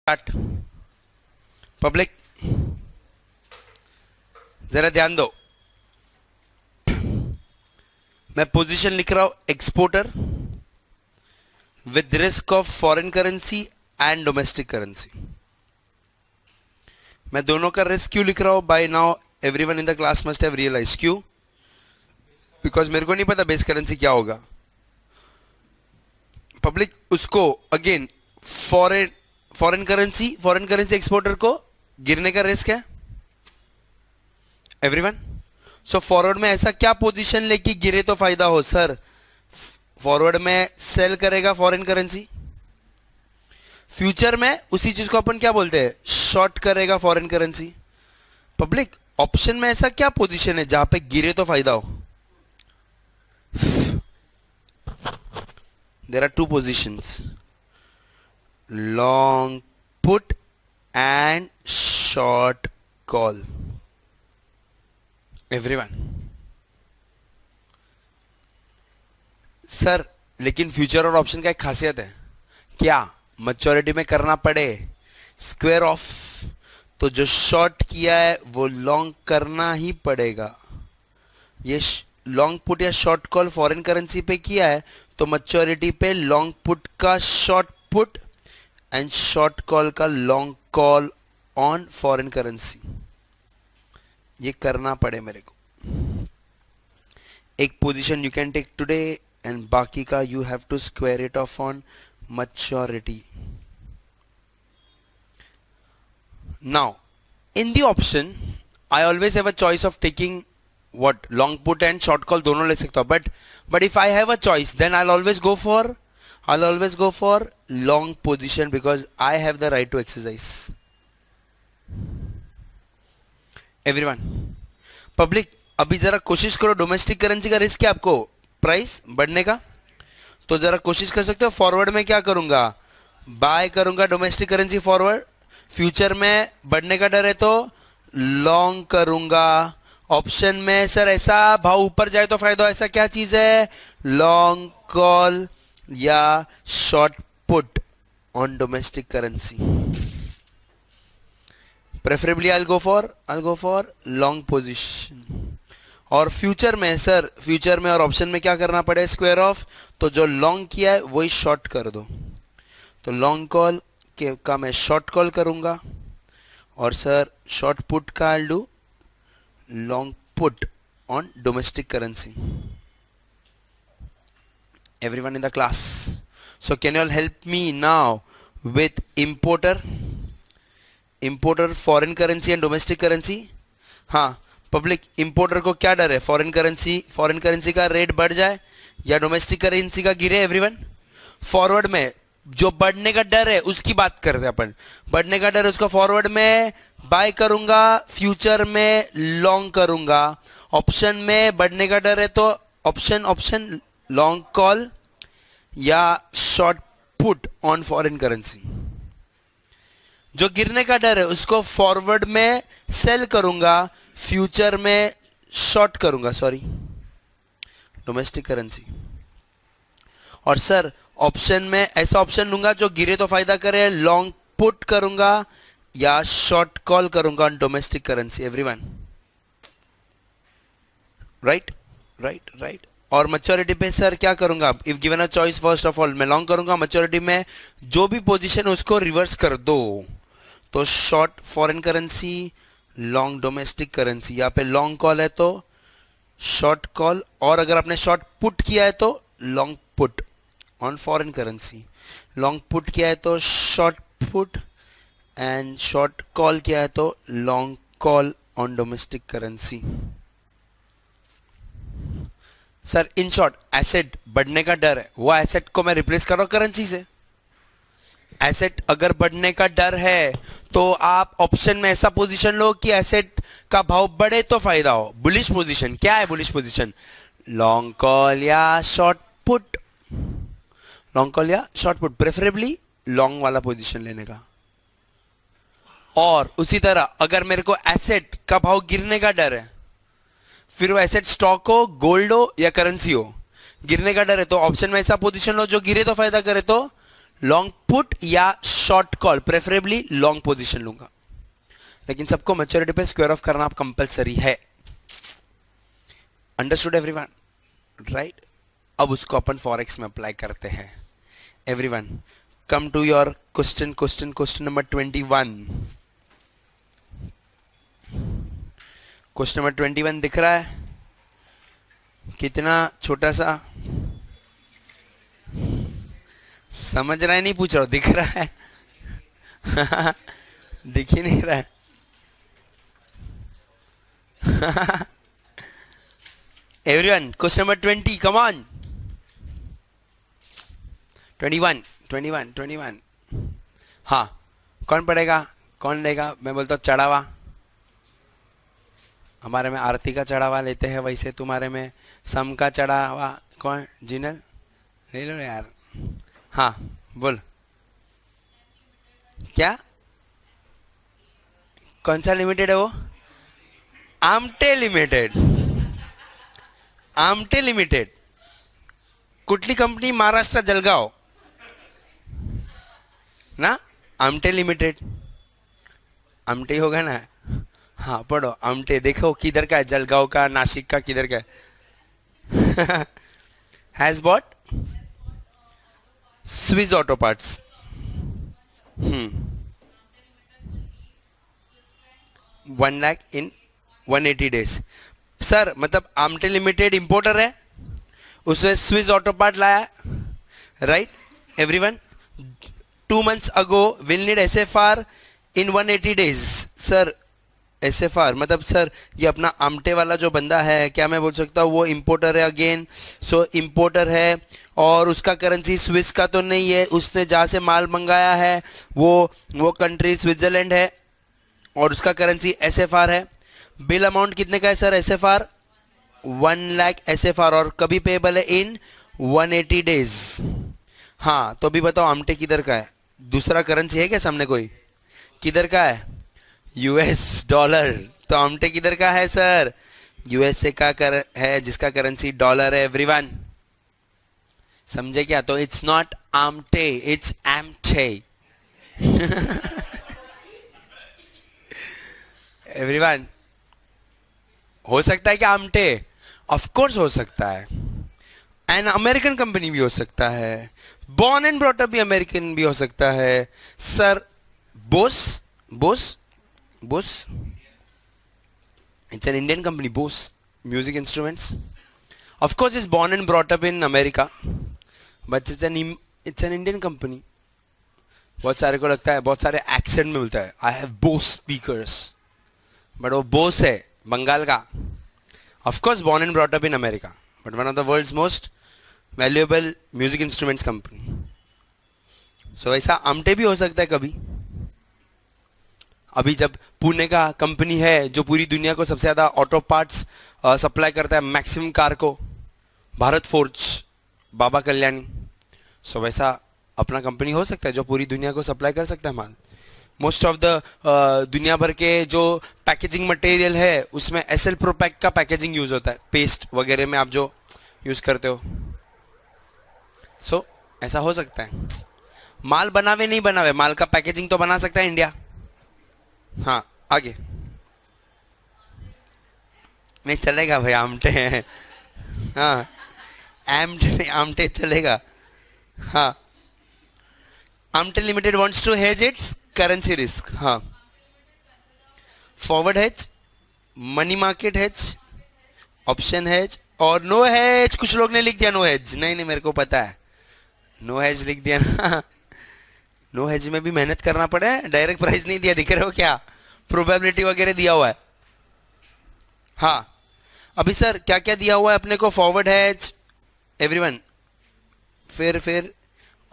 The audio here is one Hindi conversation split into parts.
स्टार्ट। पब्लिक जरा ध्यान दो, मैं पोजीशन लिख रहा हूं exporter with risk of foreign currency and domestic currency. मैं दोनों का रिस्क क्यों लिख रहा हूं? By now everyone in the class must have realise. क्यों? बिकॉज मेरे को नहीं पता बेस करेंसी क्या होगा। पब्लिक उसको अगेन फॉरेन करेंसी एक्सपोर्टर को गिरने का रिस्क है एवरीवन। सो फॉरवर्ड में ऐसा क्या पोजीशन लेके गिरे तो फायदा हो? सर फॉरवर्ड में सेल करेगा फॉरेन करेंसी, फ्यूचर में उसी चीज को अपन क्या बोलते हैं, शॉर्ट करेगा फॉरेन करेंसी। पब्लिक ऑप्शन में ऐसा क्या पोजीशन है जहां पे गिरे तो फायदा हो? There are two positions, long put and short call everyone. Sir लेकिन फ्यूचर और ऑप्शन का एक खासियत है, क्या मैच्योरिटी में करना पड़े स्क्वायर ऑफ, तो जो शॉर्ट किया है वो लॉन्ग करना ही पड़ेगा। ये लॉन्ग पुट या शॉर्ट कॉल फॉरेन करेंसी पे किया है तो मैच्योरिटी पे लॉन्ग पुट का short put and short call का long call on foreign currency, ये करना पड़े मेरे को। एक position you can take today and बाकी का you have to square it off on maturity. Now in the option I always have a choice of taking what long put and short call दोनों ले सकता हूं, but if I have a choice then I'll always go for long position because I have the right to exercise everyone। Public अभी जरा कोशिश करो, डोमेस्टिक करेंसी का रिस्क है आपको प्राइस बढ़ने का, तो जरा कोशिश कर सकते हो। फॉरवर्ड में क्या करूंगा, बाय करूंगा डोमेस्टिक करेंसी फॉरवर्ड, फ्यूचर में बढ़ने का डर है तो लॉन्ग करूंगा। ऑप्शन में सर ऐसा भाव ऊपर जाए तो फायदा, ऐसा क्या चीज है, लॉन्ग कॉल या short put on domestic currency. Preferably I go for long position. और फ्यूचर में सर, फ्यूचर में और ऑप्शन में क्या करना पड़े, स्क्वायर ऑफ, तो जो लॉन्ग किया है वही शॉर्ट कर दो, तो लॉन्ग कॉल का मैं शॉर्ट कॉल करूंगा और सर शॉर्ट पुट का I do long put on domestic currency everyone in the class। So can you all help me now with importer foreign currency and domestic currency? हाँ पब्लिक, इंपोर्टर को क्या डर है, फॉरेन करेंसी का रेट बढ़ जाए या डोमेस्टिक करेंसी का गिरे एवरीवन। फॉरवर्ड में जो बढ़ने का डर है उसकी बात करते हैं अपन, बढ़ने का डर है उसको फॉरवर्ड में बाय करूंगा, फ्यूचर में लॉन्ग करूंगा। ऑप्शन में बढ़ने का डर है तो ऑप्शन लॉन्ग कॉल या short put on foreign currency. जो गिरने का डर है उसको फॉरवर्ड में सेल करूंगा, फ्यूचर में शॉर्ट करूंगा, सॉरी डोमेस्टिक करेंसी। और सर ऑप्शन में ऐसा ऑप्शन लूंगा जो गिरे तो फायदा करे, लॉन्ग पुट करूंगा या शॉर्ट कॉल करूंगा on domestic currency everyone. Right. और मैच्योरिटी पे सर क्या करूंगा, if given a choice first of all मैं लॉन्ग करूंगा, मैच्योरिटी में जो भी पोजीशन है उसको रिवर्स कर दो, तो short foreign currency, long domestic currency. यहाँ पे लॉन्ग कॉल है तो शॉर्ट कॉल, और अगर आपने शॉर्ट पुट किया है तो long put on foreign currency, long put किया है तो short put and short call किया है तो long call on domestic currency. Sir in short asset बढ़ने का डर है, वो एसेट को मैं रिप्लेस कर रहा हूं करेंसी से। एसेट अगर बढ़ने का डर है तो आप ऑप्शन में ऐसा पोजीशन लो कि एसेट का भाव बढ़े तो फायदा हो। बुलिश पोजीशन क्या है, बुलिश पोजीशन लॉन्ग कॉल या शॉर्ट पुट, लॉन्ग कॉल या शॉर्ट पुट, प्रेफरेबली लॉन्ग वाला पोजीशन लेने का। और उसी तरह अगर मेरे को एसेट का भाव गिरने का डर है, फिर वो एसेट स्टॉक हो, गोल्ड हो या करेंसी हो, गिरने का डर है तो ऑप्शन में ऐसा पोजीशन लो जो गिरे तो फायदा करे, तो लॉन्ग पुट या short call, preferably long position लूंगा, लेकिन सबको मैच्योरिटी पे स्क्वायर ऑफ करना आप कंपलसरी है। Understood everyone, right? अब उसको अपन फॉरेक्स में अप्लाई करते हैं। Everyone come to your question number 21। Question number 21 दिख रहा है? कितना छोटा सा, समझ रहा है? नहीं पूछ रहा हूं, दिख रहा है? दिख ही नहीं रहा है। Everyone question number 20, come on. 21। हाँ, कौन पढ़ेगा, कौन लेगा? मैं बोलता हूँ चढ़ावा। हमारे में आरती का चढ़ावा लेते हैं, वैसे तुम्हारे में सम का चढ़ावा। कौन? जिनल ले लो यार। हाँ बोल, क्या? कौन सा लिमिटेड है वो? आमटे लिमिटेड। आमटे लिमिटेड कुठली कंपनी? महाराष्ट्र जलगाव ना? आमटे लिमिटेड, आमटे होगा ना? हाँ पढ़ो आमटे, देखो किधर का है, जलगांव का, नासिक का, किधर का है? Has bot Swiss auto parts. 1 lakh in 180 days. Sir मतलब आमटे लिमिटेड इंपोर्टर है, उसने स्विस ऑटो पार्ट लाया, right everyone? 2 months ago will need SFR in 180 days। Sir SFR मतलब सर ये अपना आमटे वाला जो बंदा है, क्या मैं बोल सकता हूँ वो इंपोर्टर है अगेन? सो इंपोर्टर है और उसका करेंसी स्विस का तो नहीं है, उसने जहाँ से माल मंगाया है वो कंट्री स्विट्जरलैंड है और उसका करेंसी SFR है। बिल अमाउंट कितने का है सर? SFR 1 लाख SFR, और कभी पेबल है इन 180 डेज। हाँ तो अभी बताओ आमटे किधर का है? दूसरा करेंसी है क्या सामने कोई? किधर का है? US dollar. तो आमटे किधर का है सर? USA का है जिसका करेंसी डॉलर है। एवरीवन समझे क्या? तो it's not Amte, it's Emte. Everyone हो सकता है क्या आमटे? ऑफ कोर्स हो सकता है, एन अमेरिकन कंपनी भी हो सकता है, बॉर्न एंड ब्रॉट अप भी अमेरिकन भी हो सकता है। Sir Bose it's an Indian company, Bose music instruments. Of course is born and brought up in America, but it's an Indian company. बहुत सारे को लगता है, बहुत सारे एक्सेंट में मिलता है, I have Bose speakers, but वो बोस है बंगाल का। Of course born and brought up in America, but one of the world's most valuable music instruments company. So ऐसा आमटे भी हो सकता है कभी। अभी जब पुणे का कंपनी है जो पूरी दुनिया को सबसे ज़्यादा ऑटो पार्ट्स सप्लाई करता है, मैक्सिमम कार को, भारत फोर्ज, बाबा कल्याणी। सो वैसा अपना कंपनी हो सकता है जो पूरी दुनिया को सप्लाई कर सकता है माल। मोस्ट ऑफ द दुनिया भर के जो पैकेजिंग मटेरियल है उसमें SL प्रोपैक का पैकेजिंग यूज होता है, पेस्ट वगैरह में आप जो यूज करते हो। सो ऐसा हो सकता है। माल बनावे नहीं बनावे, माल का पैकेजिंग तो बना सकता है इंडिया। हाँ आगे नहीं चलेगा भाई, आमटे हैं। हाँ आमटे चलेगा। हाँ Amte limited wants to hedge its currency risk. हाँ forward hedge, money market hedge, option hedge और नो हेज। कुछ लोग ने लिख दिया नो हेज। नहीं मेरे को पता है, नो हेज लिख दिया ना। नो हेज में भी मेहनत करना पड़े, डायरेक्ट प्राइस नहीं दिया, दिख रहे हो क्या? प्रोबेबिलिटी वगैरह दिया हुआ है। हाँ अभी सर क्या क्या दिया हुआ है अपने को? फॉरवर्ड हेज एवरीवन, फिर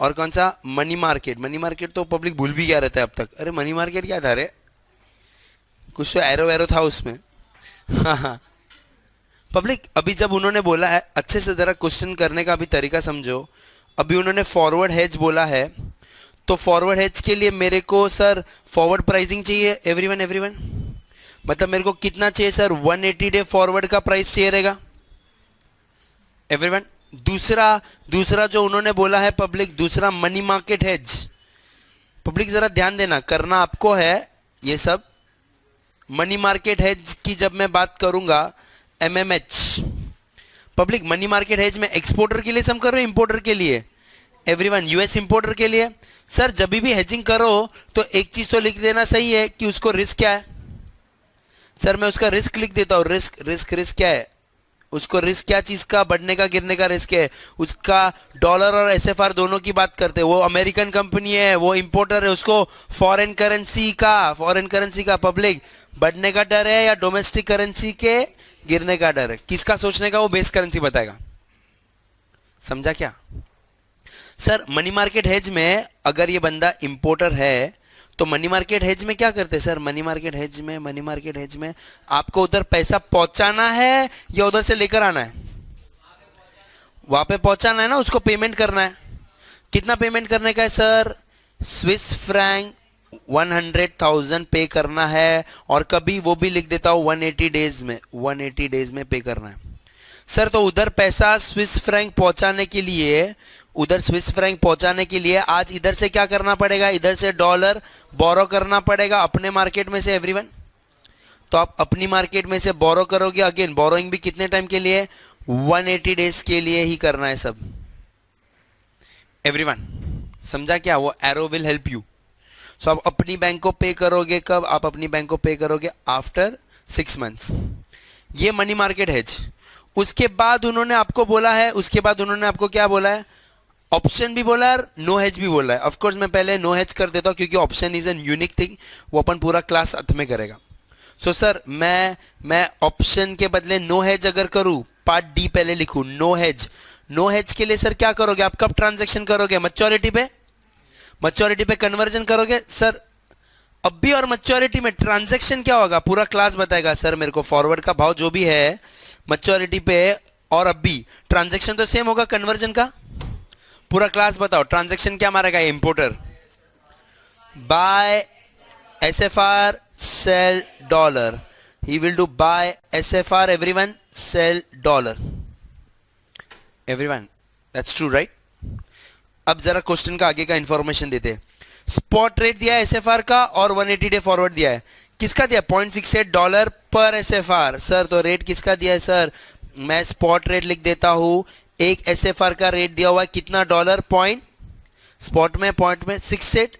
और कौन सा? Money market. मनी मार्केट तो पब्लिक भूल भी गया रहता है अब तक। अरे मनी मार्केट क्या था रे? कुछ तो एरो था उसमें। हाँ पब्लिक अभी जब उन्होंने बोला है, अच्छे से जरा क्वेश्चन करने का भी तरीका समझो। अभी उन्होंने फॉरवर्ड हेज बोला है, तो फॉरवर्ड हेज के लिए मेरे को सर फॉरवर्ड प्राइसिंग चाहिए। एवरीवन मतलब मेरे को कितना चाहिए सर? 180 डे फॉरवर्ड का प्राइस चाहिए रहेगा। एवरीवन दूसरा दूसरा जो उन्होंने बोला है पब्लिक, दूसरा मनी मार्केट हेज। पब्लिक जरा ध्यान देना, करना आपको है ये सब। मनी मार्केट हेज की जब मैं बात करूंगा, MMH. Public money market hedge में एक्सपोर्टर के लिए सम कर रहे हो, इंपोर्टर के लिए? एवरीवन, यूएस इंपोर्टर के लिए। सर जब भी हेजिंग करो तो एक चीज तो लिख देना सही है कि उसको रिस्क क्या है। सर मैं उसका रिस्क लिख देता हूं, रिस्क रिस्क रिस्क क्या है उसको, रिस्क क्या चीज का, बढ़ने का गिरने का रिस्क है उसका। डॉलर और एसएफआर दोनों की बात करते हैं, वो अमेरिकन कंपनी है, वो इंपोर्टर है, उसको फॉरेन करेंसी का पब्लिक बढ़ने का डर है या डोमेस्टिक करेंसी के गिरने का डर है, किसका सोचने का, वो बेस करेंसी बताएगा। समझा क्या? सर मनी मार्केट हेज में अगर ये बंदा इंपोर्टर है तो मनी मार्केट हेज में क्या करते हैं सर? मनी मार्केट हेज में आपको उधर पैसा पहुंचाना है या उधर से लेकर आना है? वहां पे पहुंचाना है ना, उसको पेमेंट करना है। कितना पेमेंट करने का है सर? स्विस फ्रैंक 100,000 पे करना है, और कभी वो भी लिख देता हूं 180 डेज में पे करना है। सर तो उधर पैसा स्विस फ्रैंक पहुंचाने के लिए आज इधर से क्या करना पड़ेगा? इधर से डॉलर बोरो करना पड़ेगा अपने मार्केट में से। एवरीवन, तो आप अपनी मार्केट में से बोरो करोगे। अगेन बोरोइंग भी कितने टाइम के लिए? 180 डेज के लिए ही करना है सब। एवरीवन समझा क्या? वो एरो विल हेल्प यू। सो आप अपनी बैंक को पे करोगे कब? आप अपनी बैंक को पे करोगे आफ्टर 6 मंथ्स। ये मनी मार्केट हेज। उसके बाद उन्होंने आपको क्या बोला है? ऑप्शन भी बोला है और नो हेज भी बोला है। ऑफ कोर्स मैं पहले नो हेज कर देता हूं क्योंकि option is an unique thing, वो अपन पूरा क्लास अंत में करेगा। सो सर मैं ऑप्शन के बदले नो हेज अगर करूं, पार्ट डी पहले लिखूं, नो हेज के लिए सर क्या करोगे? आप कब ट्रांजैक्शन करोगे? मैच्योरिटी पे कन्वर्जन करोगे। सर अभी और मैच्योरिटी में ट्रांजैक्शन क्या होगा पूरा क्लास बताएगा। सर मेरे को फॉरवर्ड का भाव जो भी है मैच्योरिटी पे और अभी ट्रांजैक्शन तो सेम होगा, कन्वर्जन का पूरा क्लास बताओ। ट्रांजैक्शन क्या मारेगा importer? Buy SFR sell dollar, he will do buy SFR everyone sell dollar. Everyone that's true right? अब जरा क्वेश्चन का आगे का इंफॉर्मेशन देते हैं। स्पॉट रेट दिया है एसएफआर का और 180 डे फॉरवर्ड दिया है। किसका दिया? $0.68 पर एसएफआर। सर तो रेट किसका दिया है सर? मैं स्पॉट रेट लिख देता हूं। एक एसएफआर का रेट दिया हुआ है कितना डॉलर? पॉइंट में 68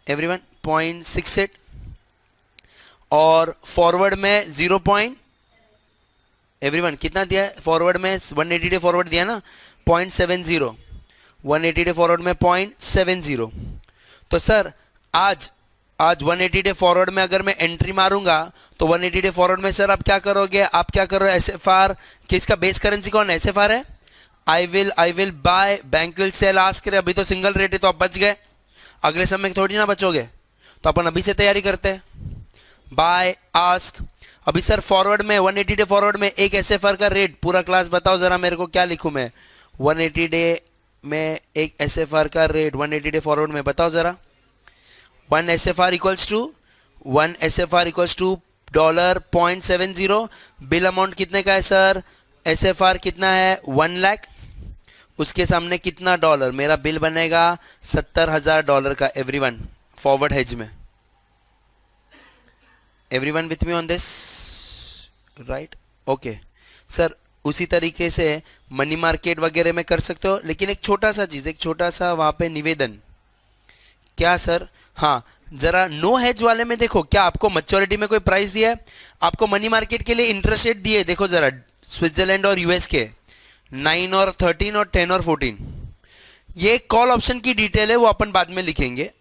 एवरीवन, 0.68, और फॉरवर्ड में 0 पॉइंट एवरीवन कितना दिया है फॉरवर्ड में? 180 डे फॉरवर्ड दिया ना, 0.70। 180 डे फॉरवर्ड में 0.70। तो सर आज 180 डे फॉरवर्ड में अगर मैं एंट्री मारूंगा तो 180 डे फॉरवर्ड में सर आप क्या करोगे? आप क्या करो? एसएफआर किसका बेस करेंसी कौन है? एसएफआर है। I will buy, bank will sell, ask करे। अभी तो सिंगल रेट है तो आप बच गए, अगले समय में थोड़ी ना बचोगे, तो अपन अभी से तैयारी करते हैं। Buy ask. अभी सर फॉरवर्ड में 180 डे फॉरवर्ड में एक एसएफआर का रेट, पूरा क्लास बताओ जरा मेरे को, क्या लिखूं मैं? 180 डे में एक एसएफआर का रेट 180 डे फॉरवर्ड में बताओ जरा। 1 SFR equals to $0.70। Bill amount कितने का है सर? SFR कितना है? 1 लाख। उसके सामने कितना डॉलर? मेरा बिल बनेगा $70,000 का। एवरीवन फॉरवर्ड हेज में, everyone with me on this right? Okay sir, उसी तरीके से मनी मार्केट वगैरह में कर सकते हो, लेकिन एक छोटा सा वहां पे निवेदन। क्या सर? हाँ जरा नो हेज वाले में देखो, क्या आपको मैच्योरिटी में कोई प्राइस दिया है? आपको मनी मार्केट के लिए इंटरेस्ट रेट दिए, देखो जरा, स्विट्जरलैंड और यूएस के 9 और 13 और 10 और 14। ये कॉल ऑप्शन की डिटेल है, वो अपन बाद में लिखेंगे।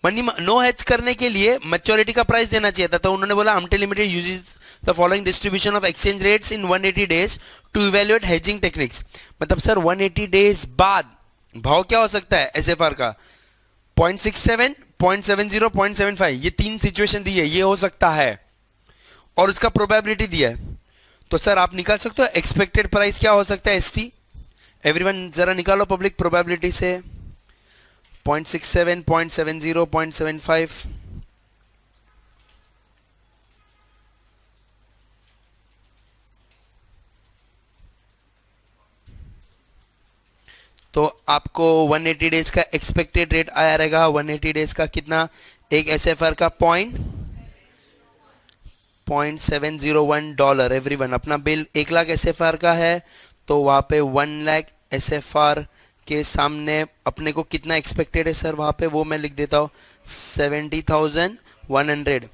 मनी नो हेज करने के लिए मैच्योरिटी का प्राइस देना चाहिए था, तो उन्होंने बोला Amte limited uses the following distribution of exchange rates in 180 days to evaluate hedging techniques. मतलब सर 180 डेज बाद भाव क्या हो सकता है एसएफआर का? 0.67, 0.70, 0.75, ये 3 सिचुएशन दी है, ये हो सकता है, और उसका प्रोबेबिलिटी दिया है। तो सर आप निकाल सकते हो एक्सपेक्टेड प्राइस क्या हो सकता है एसटी। एवरीवन जरा निकालो पब्लिक प्रोबेबिलिटी से। 0.67, 0.70, 0.75। तो आपको 180 डेज का एक्सपेक्टेड रेट आया रहेगा 180 डेज का कितना, एक एसएफआर का $0.701 एवरीवन। अपना बिल 1 लाख एसएफआर का है तो वहाँ पे 1 लाख एसएफआर के सामने अपने को कितना एक्सपेक्टेड है सर वहाँ पे, वो मैं लिख देता हूँ 70,100।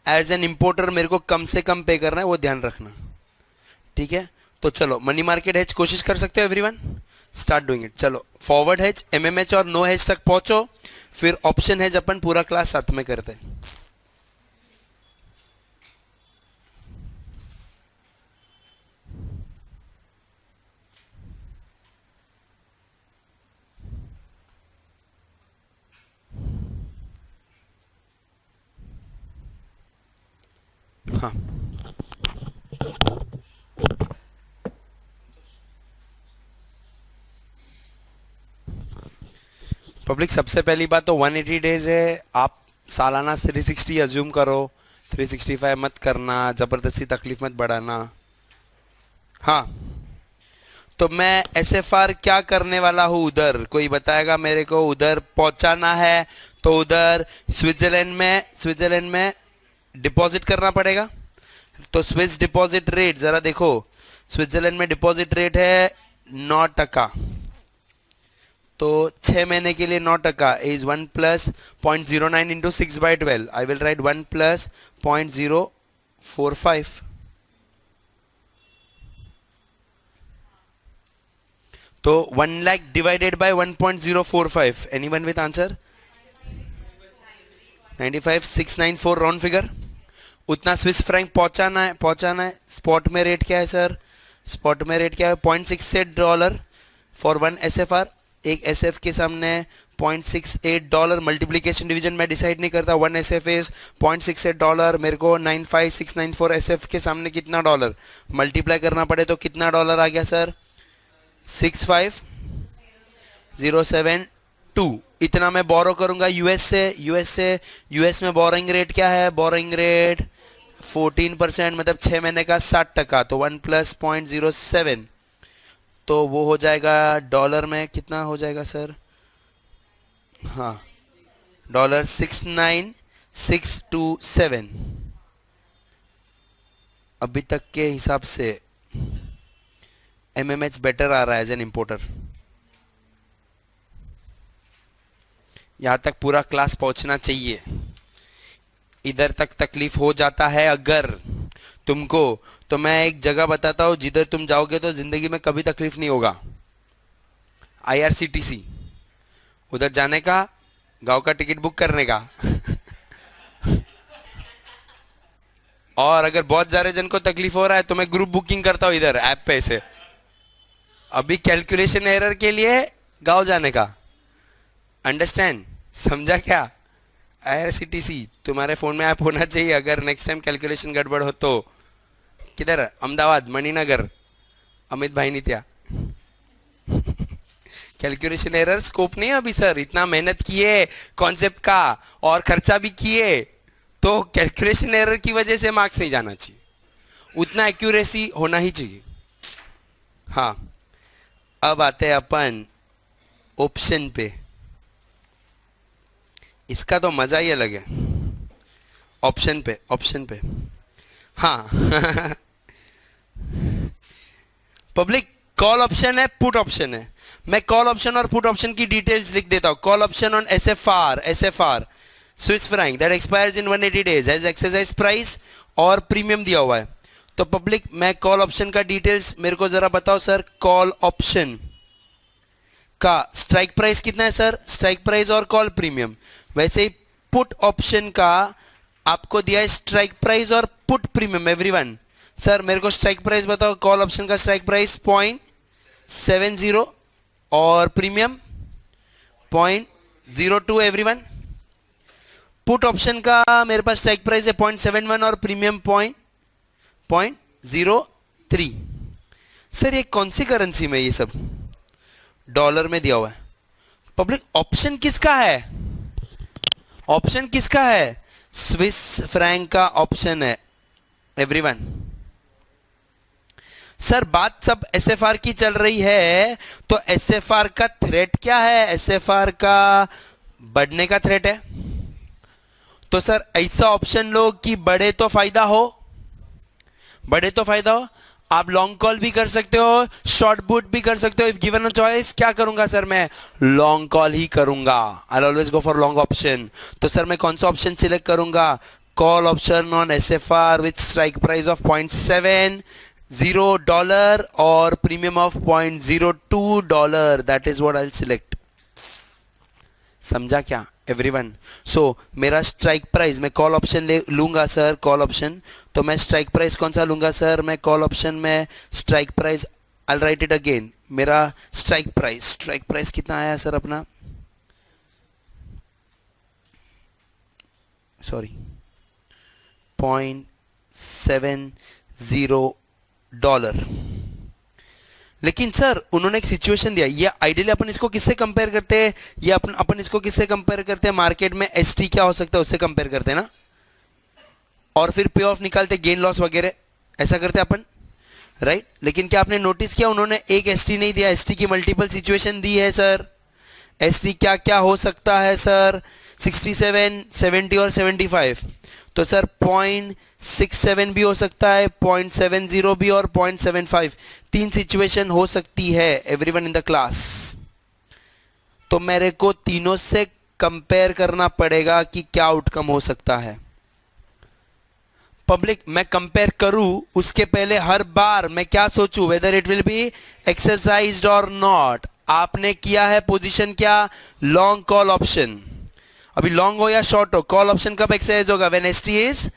एज एन इम्पोर्टर मेरे को कम से कम पे करना है, वो ध्यान रखना, ठीक है। तो चलो मनी मार्केट हेज कोशिश कर सकते हो एवरीवन, स्टार्ट डूइंग इट। चलो फॉरवर्ड हेज, एमएमएच और नो हेज तक पहुंचो, फिर ऑप्शन हेज अपन पूरा क्लास साथ में करते हैं। हाँ पब्लिक, सबसे पहली बात तो 180 डेज है, आप सालाना 360 अज्यूम करो, 365 मत करना, जबरदस्ती तकलीफ मत बढ़ाना। हाँ तो मैं एसएफआर क्या करने वाला हूँ, उधर कोई बताएगा मेरे को, उधर पहुंचाना है तो उधर स्विट्जरलैंड में डिपॉजिट करना पड़ेगा। तो स्विस डिपॉजिट रेट जरा देखो, स्विट्जरलैंड में डिपॉजिट रेट है 9%, तो 6 महीने के लिए 9% is 1 plus 0.09 into 6/12। I will write 1 plus 0.045। तो 1 lakh divided by 1.045। Anyone with answer? 95,694 round figure. उतना स्विस फ्रैंक पहुंचाना है। स्पॉट में रेट क्या है सर? स्पॉट में रेट क्या है? $0.68 फॉर 1 एसएफआर। एक एसएफ के सामने $0.68। मल्टीप्लीकेशन डिवीजन में डिसाइड नहीं करता। 1 एसएफ इज $0.68। मेरे को 95,694 एसएफ के सामने कितना डॉलर मल्टीप्लाई करना पड़े तो कितना डॉलर आ गया सर? 65,072। इतना मैं बोरो करूंगा यूएस से। यूएस में बोरोइंग रेट क्या है? बोरोइंग रेट 14%, मतलब 6 महीने का 60%। तो 1 प्लस 0.07, तो वो हो जाएगा डॉलर में कितना हो जाएगा सर? हाँ $69,627। अभी तक के हिसाब से एमएमएच बेटर आ रहा है एज एन इंपोर्टर। यहां तक पूरा क्लास पहुंचना चाहिए। इधर तक तकलीफ हो जाता है अगर तुमको, तो मैं एक जगह बताता हूं जिधर तुम जाओगे तो जिंदगी में कभी तकलीफ नहीं होगा। आईआरसीटीसी, उधर जाने का, गांव का टिकट बुक करने का और अगर बहुत सारे जन को तकलीफ हो रहा है तो मैं ग्रुप बुकिंग करता हूं इधर ऐप पे से। अभी कैलकुलेशन एरर के लिए गांव जाने का, अंडरस्टैंड? समझा क्या? आईआरसीटीसी तुम्हारे फोन में ऐप होना चाहिए। अगर नेक्स्ट टाइम कैलकुलेशन गड़बड़ हो तो किधर? अहमदाबाद, मणिनगर, अमित भाई नित्या। कैलकुलेशन एरर स्कोप नहीं है अभी सर। इतना मेहनत किए कॉन्सेप्ट का और खर्चा भी किए, तो कैलकुलेशन एरर की वजह से मार्क्स नहीं जाना चाहिए, उतना एक्यूरेसी होना ही चाहिए। हाँ अब आते हैं अपन ऑप्शन पे। इसका तो मजा ही अलग है। ऑप्शन पे हाँ पब्लिक, कॉल ऑप्शन है, पुट ऑप्शन है। मैं कॉल ऑप्शन और पुट ऑप्शन की डिटेल्स लिख देता हूं। Call option on एसएफआर Swiss franc that expires in 180 days has exercise price और प्रीमियम दिया हुआ है। तो पब्लिक मैं कॉल ऑप्शन का डिटेल्स मेरे को जरा बताओ सर। कॉल ऑप्शन का स्ट्राइक प्राइस कितना है सर? स्ट्राइक प्राइस और कॉल प्रीमियम। वैसे ही पुट ऑप्शन का आपको दिया है स्ट्राइक प्राइस और पुट प्रीमियम। एवरीवन सर मेरे को स्ट्राइक प्राइस बताओ। कॉल ऑप्शन का स्ट्राइक प्राइस 0.70 और प्रीमियम 0.02। एवरीवन पुट ऑप्शन का मेरे पास स्ट्राइक प्राइस है 0.71 और प्रीमियम 0.03। सर ये कौन सी करेंसी में ये सब डॉलर में दिया हुआ है? पब्लिक ऑप्शन किसका है? ऑप्शन किसका है? स्विस फ्रैंक का ऑप्शन है एवरीवन। सर बात सब एसएफआर की चल रही है, तो एसएफआर का थ्रेट क्या है? एसएफआर का बढ़ने का थ्रेट है। तो सर ऐसा ऑप्शन लो कि बढ़े तो फायदा हो, बढ़े तो फायदा हो। आप लॉन्ग कॉल भी कर सकते हो, शॉर्ट पुट भी कर सकते हो। इफ गिवन अ चॉइस क्या करूंगा सर? मैं लॉन्ग कॉल ही करूंगा। I always go for long option. तो सर मैं कौन सा ऑप्शन सिलेक्ट करूंगा? Call option on एसएफआर with strike price of $0.70 और premium of $0.02। That is what I will select. समझा क्या एवरीवन? सो मेरा स्ट्राइक प्राइस, मैं कॉल ऑप्शन ले लूंगा सर, कॉल ऑप्शन। तो मैं स्ट्राइक प्राइस कौन सा लूंगा सर? मैं कॉल ऑप्शन में strike price, I will write it again. मेरा स्ट्राइक प्राइस कितना आया सर अपना? सॉरी, $0.70। लेकिन सर उन्होंने एक सिचुएशन दिया। ये आइडियली अपन इसको किससे कंपेयर करते हैं? ये अपन इसको किससे कंपेयर करते हैं? मार्केट में एसटी क्या हो सकता है उससे कंपेयर करते हैं ना, और फिर पे ऑफ निकालते, गेन लॉस वगैरह, ऐसा करते हैं अपन, राइट? लेकिन क्या आपने नोटिस किया, उन्होंने एक एसटी नहीं दिया, एसटी की मल्टीपल सिचुएशन दी है सर। एसटी क्या क्या हो सकता है सर? 67, 70 और 75। तो सर 0.67 भी हो सकता है, 0.70 भी और 0.75। 3 सिचुएशन हो सकती है एवरीवन इन द क्लास। तो मेरे को तीनों से कंपेयर करना पड़ेगा कि क्या आउटकम हो सकता है। पब्लिक मैं कंपेयर करूं उसके पहले हर बार मैं क्या सोचूं? Whether it will be exercised और नॉट। आपने किया है पोजीशन क्या? Long call option. अभी लॉन्ग हो या शॉर्ट हो, कॉल ऑप्शन कब एक्सरसाइज होगा? When ST is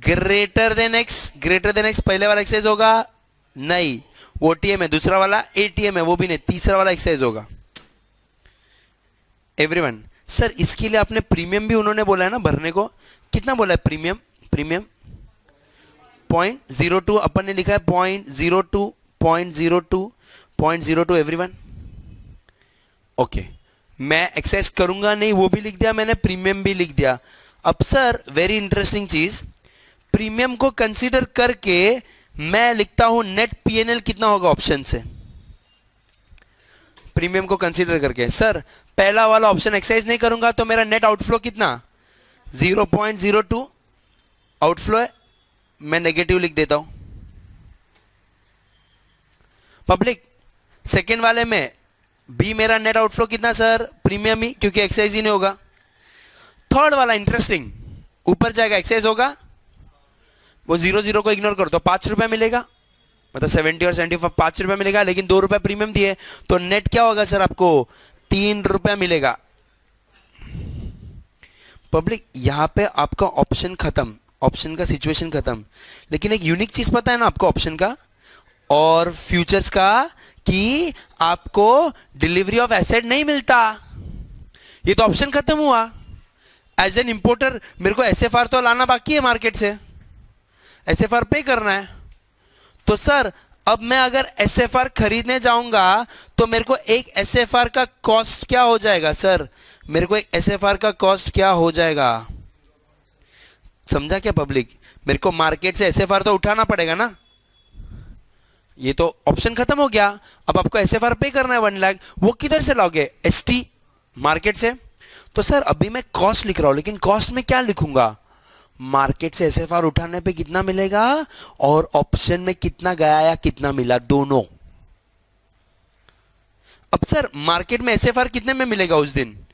greater than x. Greater than x पहले वाला एक्सरसाइज होगा? नहीं, वो टीएम है। दूसरा वाला एटीएम है, वो भी नहीं। तीसरा वाला एक्सरसाइज होगा एवरीवन। सर इसके लिए आपने प्रीमियम भी उन्होंने बोला है ना भरने को। कितना बोला है प्रीमियम? प्रीमियम 0.02 अपन ने लिखा है 0.02, 0.02, 0.02 एवरीवन। ओके, मैं एक्सेस करूंगा नहीं वो भी लिख दिया मैंने, प्रीमियम भी लिख दिया। अब सर वेरी इंटरेस्टिंग चीज, प्रीमियम को कंसीडर करके मैं लिखता हूं नेट पीएनएल कितना होगा ऑप्शन से। प्रीमियम को कंसीडर करके सर पहला वाला ऑप्शन एक्सरसाइज नहीं करूंगा तो मेरा नेट आउटफ्लो कितना? 0.02 आउटफ्लो है, मैं नेगेटिव लिख देता हूं। पब्लिक सेकेंड वाले में भी मेरा नेट आउटफ्लो कितना सर? प्रीमियम ही, क्योंकि एक्सरसाइज ही नहीं होगा। थर्ड वाला इंटरेस्टिंग, ऊपर जाएगा एक्सरसाइज होगा, वो 0 को इग्नोर करो तो ₹5 मिलेगा, मतलब 70 और 75 ₹5 मिलेगा, लेकिन ₹2 प्रीमियम दिए तो नेट क्या होगा सर आपको? ₹3 मिलेगा। पब्लिक यहां पे आपका ऑप्शन खत्म, ऑप्शन का सिचुएशन खत्म। लेकिन एक यूनिक चीज पता है ना आपको ऑप्शन का और फ्यूचर्स का, कि आपको डिलीवरी ऑफ एसेट नहीं मिलता। ये तो ऑप्शन खत्म हुआ। एज एन इंपोर्टर मेरे को एसएफआर तो लाना बाकी है मार्केट से, एसएफआर पे करना है। तो सर अब मैं अगर एसएफआर खरीदने जाऊंगा तो मेरे को एक एसएफआर का कॉस्ट क्या हो जाएगा सर? मेरे को एक एसएफआर का कॉस्ट क्या हो जाएगा? समझा क्या पब्लिक? मेरे को मार्केट से एसएफआर तो उठाना पड़ेगा ना। ये तो ऑप्शन खत्म हो गया, अब आपको एसएफआर पे करना है 1 लाख। वो किधर से लाओगे? एसटी मार्केट से। तो सर अभी मैं कॉस्ट लिख रहा हूं, लेकिन कॉस्ट में क्या लिखूंगा? मार्केट से एसएफआर उठाने पे कितना मिलेगा और ऑप्शन में कितना गया या कितना मिला, दोनों। अब सर मार्केट में एसएफआर कितने में मिलेगा उस दिन?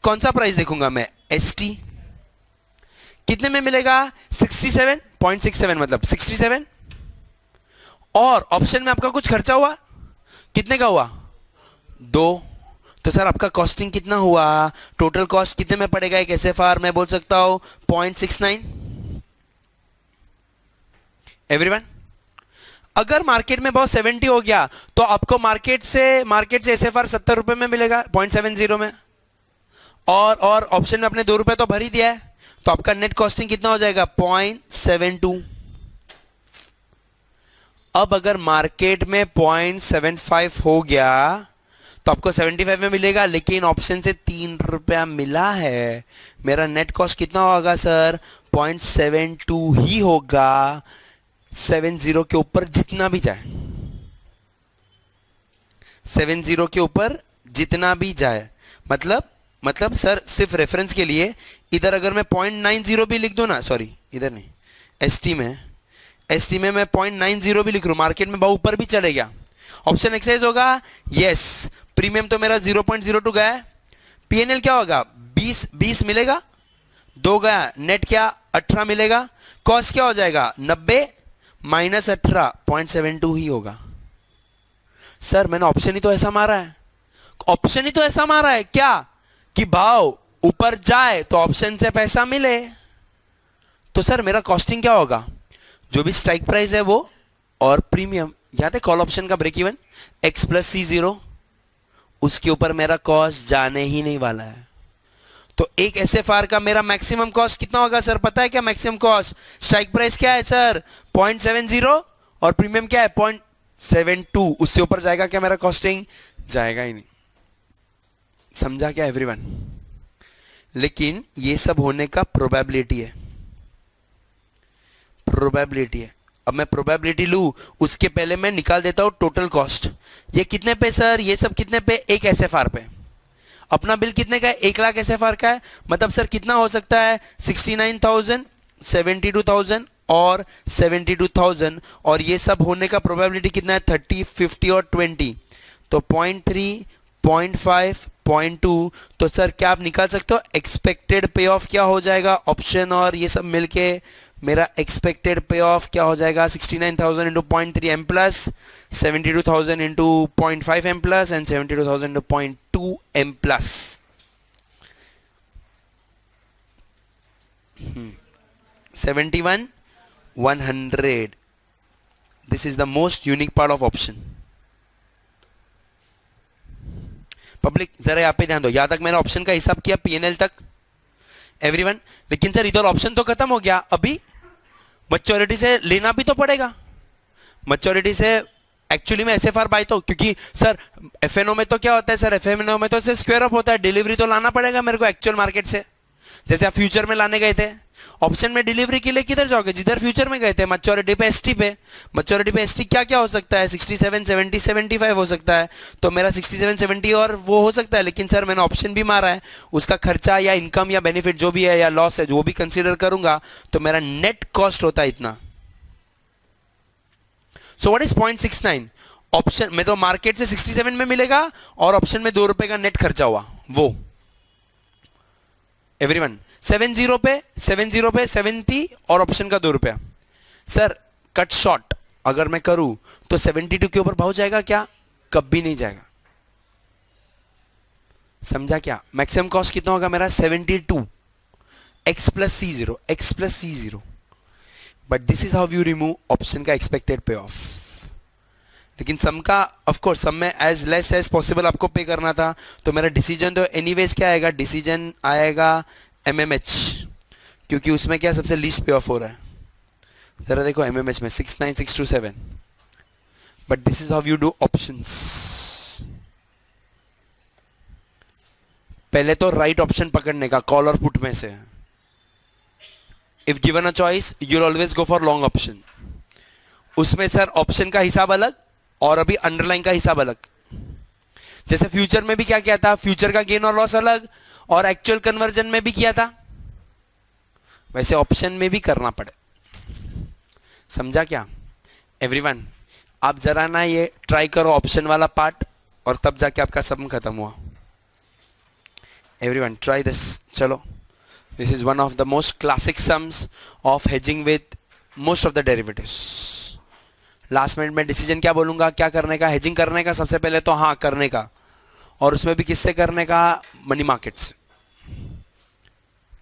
कौन सा प्राइस देखूंगा मैं? एसटी कितने में मिलेगा? 67.67, मतलब 67। और ऑप्शन में आपका कुछ खर्चा हुआ, कितने का हुआ? 2। तो सर आपका कॉस्टिंग कितना हुआ? टोटल कॉस्ट कितने में पड़ेगा एक एसएफआर? मैं बोल सकता हूं 0.69 एवरीवन। अगर मार्केट में बहुत 70 हो गया तो आपको मार्केट से एसएफआर ₹70 में मिलेगा, 0.70 में। और ऑप्शन में आपने ₹2 तो भर ही दिया है, तो आपका नेट कॉस्टिंग कितना हो जाएगा? 0.72। अब अगर मार्केट में 0.75 हो गया तो आपको 75 में मिलेगा, लेकिन ऑप्शन से ₹3 मिला है। मेरा नेट कॉस्ट कितना होगा सर? 0.72 ही होगा, 70 के ऊपर जितना भी जाए। 70 के ऊपर जितना भी जाए, मतलब सर सिर्फ रेफरेंस के लिए इधर अगर मैं 0.90 भी लिख दूं ना, सॉरी इधर नहीं, एसटी में मैं 0.90 भी लिख लूं, मार्केट में भाव ऊपर भी चले गया, ऑप्शन एक्सरसाइज होगा, यस। प्रीमियम तो मेरा 0.02 गया है, पीएनएल क्या होगा, 20 मिलेगा, 2 गया, नेट क्या 18 मिलेगा, कॉस्ट क्या हो जाएगा 90 माइनस 18 0.72 ही होगा। सर मैंने ऑप्शन ही तो ऐसा मारा है, ऑप्शन ही तो ऐसा मारा है क्या कि भाव ऊपर जाए तो ऑप्शन से पैसा मिले, तो सर मेरा कॉस्टिंग क्या होगा, जो भी स्ट्राइक प्राइस है वो और प्रीमियम, याद है कॉल ऑप्शन का break even x plus C0, उसके ऊपर मेरा कॉस्ट जाने ही नहीं वाला है। तो एक SFR का मेरा मैक्सिमम कॉस्ट कितना होगा सर, पता है क्या मैक्सिमम कॉस्ट, स्ट्राइक प्राइस क्या है सर 0.70 और प्रीमियम क्या है 0.72, उससे ऊपर जाएगा क्या मेरा कॉस्टिंग, जाएगा ही नहीं। समझा क्या एवरीवन? लेकिन ये सब होने का प्रोबेबिलिटी है, प्रोबेबिलिटी है। अब मैं प्रोबेबिलिटी लूं उसके पहले मैं निकाल देता हूं टोटल कॉस्ट, ये कितने पे सर, ये सब कितने पे, एक SFR पे। अपना बिल कितने का है, 1 लाख SFR का है, मतलब सर कितना हो सकता है 69,000, 72,000 और 72,000, और ये सब होने का प्रोबेबिलिटी कितना है 30, 50 और 20, तो 0.3, 0.5, 0.2, तो सर क्या आप निकाल सकते हो एक्सपेक्टेड पे ऑफ क्या हो जाएगा, ऑप्शन और ये सब मिलके मेरा एक्सपेक्टेड पे ऑफ क्या हो जाएगा 69,000 into 0.3 M plus 72,000 into 0.5 M plus and 72,000 into 0.2 M plus. 71,100, this is the most unique part of option. Public जरा यहाँ पे ध्यान दो, यहां तक मैंने ऑप्शन का हिसाब किया पीएनएल तक एवरीवन, लेकिन सर इधर ऑप्शन तो खत्म हो गया, अभी मैच्योरिटी से लेना भी तो पड़ेगा, मैच्योरिटी से एक्चुअली में एसएफआर बाय तो, क्योंकि सर एफएनओ में तो क्या होता है सर, एफएनओ में तो सिर्फ स्क्वायर अप होता है, डिलीवरी तो लाना पड़ेगा मेरे को एक्चुअल मार्केट से, जैसे आप फ्यूचर में लाने गए थे, ऑप्शन में डिलीवरी के लिए किधर जाओगे, जिधर फ्यूचर में गए थे, मैच्योरिटी पे एसटी पे, मैच्योरिटी पे एसटी क्या क्या हो सकता है 67, 70, 75 हो सकता है, तो मेरा 67, 70 और वो हो सकता है, लेकिन सर मैंने ऑप्शन भी मारा है, उसका खर्चा या इनकम या बेनिफिट जो भी है या लॉस है जो भी कंसीडर करूंगा, तो मेरा नेट कॉस्ट होता है इतना। सो व्हाट इज 0.69, ऑप्शन में तो मार्केट से 67 में मिलेगा और ऑप्शन में 2 रुपए का नेट खर्चा हुआ वो एवरीवन, 70 पे 70 और ऑप्शन का 2 रुपया। सर कट शॉर्ट अगर मैं करूं तो 72 के ऊपर भाव जाएगा क्या, कभी नहीं जाएगा, समझा क्या? मैक्सिमम कॉस्ट कितना होगा मेरा 72 x plus C0, but this is how you remove option का एक्सपेक्टेड पे ऑफ। लेकिन सम का ऑफ कोर्स सम में एज लेस एज पॉसिबल आपको पे करना था, तो मेरा डिसीजन तो एनीवेज क्या आएगा, डिसीजन आएगा MMH, क्योंकि उसमें क्या सबसे लीस्ट पे ऑफ हो रहा है। जरा देखो MMH में 69627, but this is how you do options. पहले तो राइट ऑप्शन पकड़ने का कॉल और पुट में से, if given a choice you will always go for long option. उसमें सर ऑप्शन का हिसाब अलग और अभी अंडरलाइन का हिसाब अलग, जैसे फ्यूचर में भी क्या किया था, फ्यूचर का गेन और लॉस अलग और एक्चुअल कन्वर्जन में भी किया था, वैसे ऑप्शन में भी करना पड़े, समझा क्या एवरीवन? आप जरा ना ये ट्राई करो ऑप्शन वाला पार्ट और तब जाके आपका सम खत्म हुआ। एवरीवन ट्राई दिस, चलो this is one of the most classic sums of hedging with most of the derivatives. Last minute में डिसीजन क्या बोलूंगा, क्या करने का, हेजिंग करने का सबसे पहले तो, हाँ करने का, और उसमें भी किससे करने का, मनी मार्केट से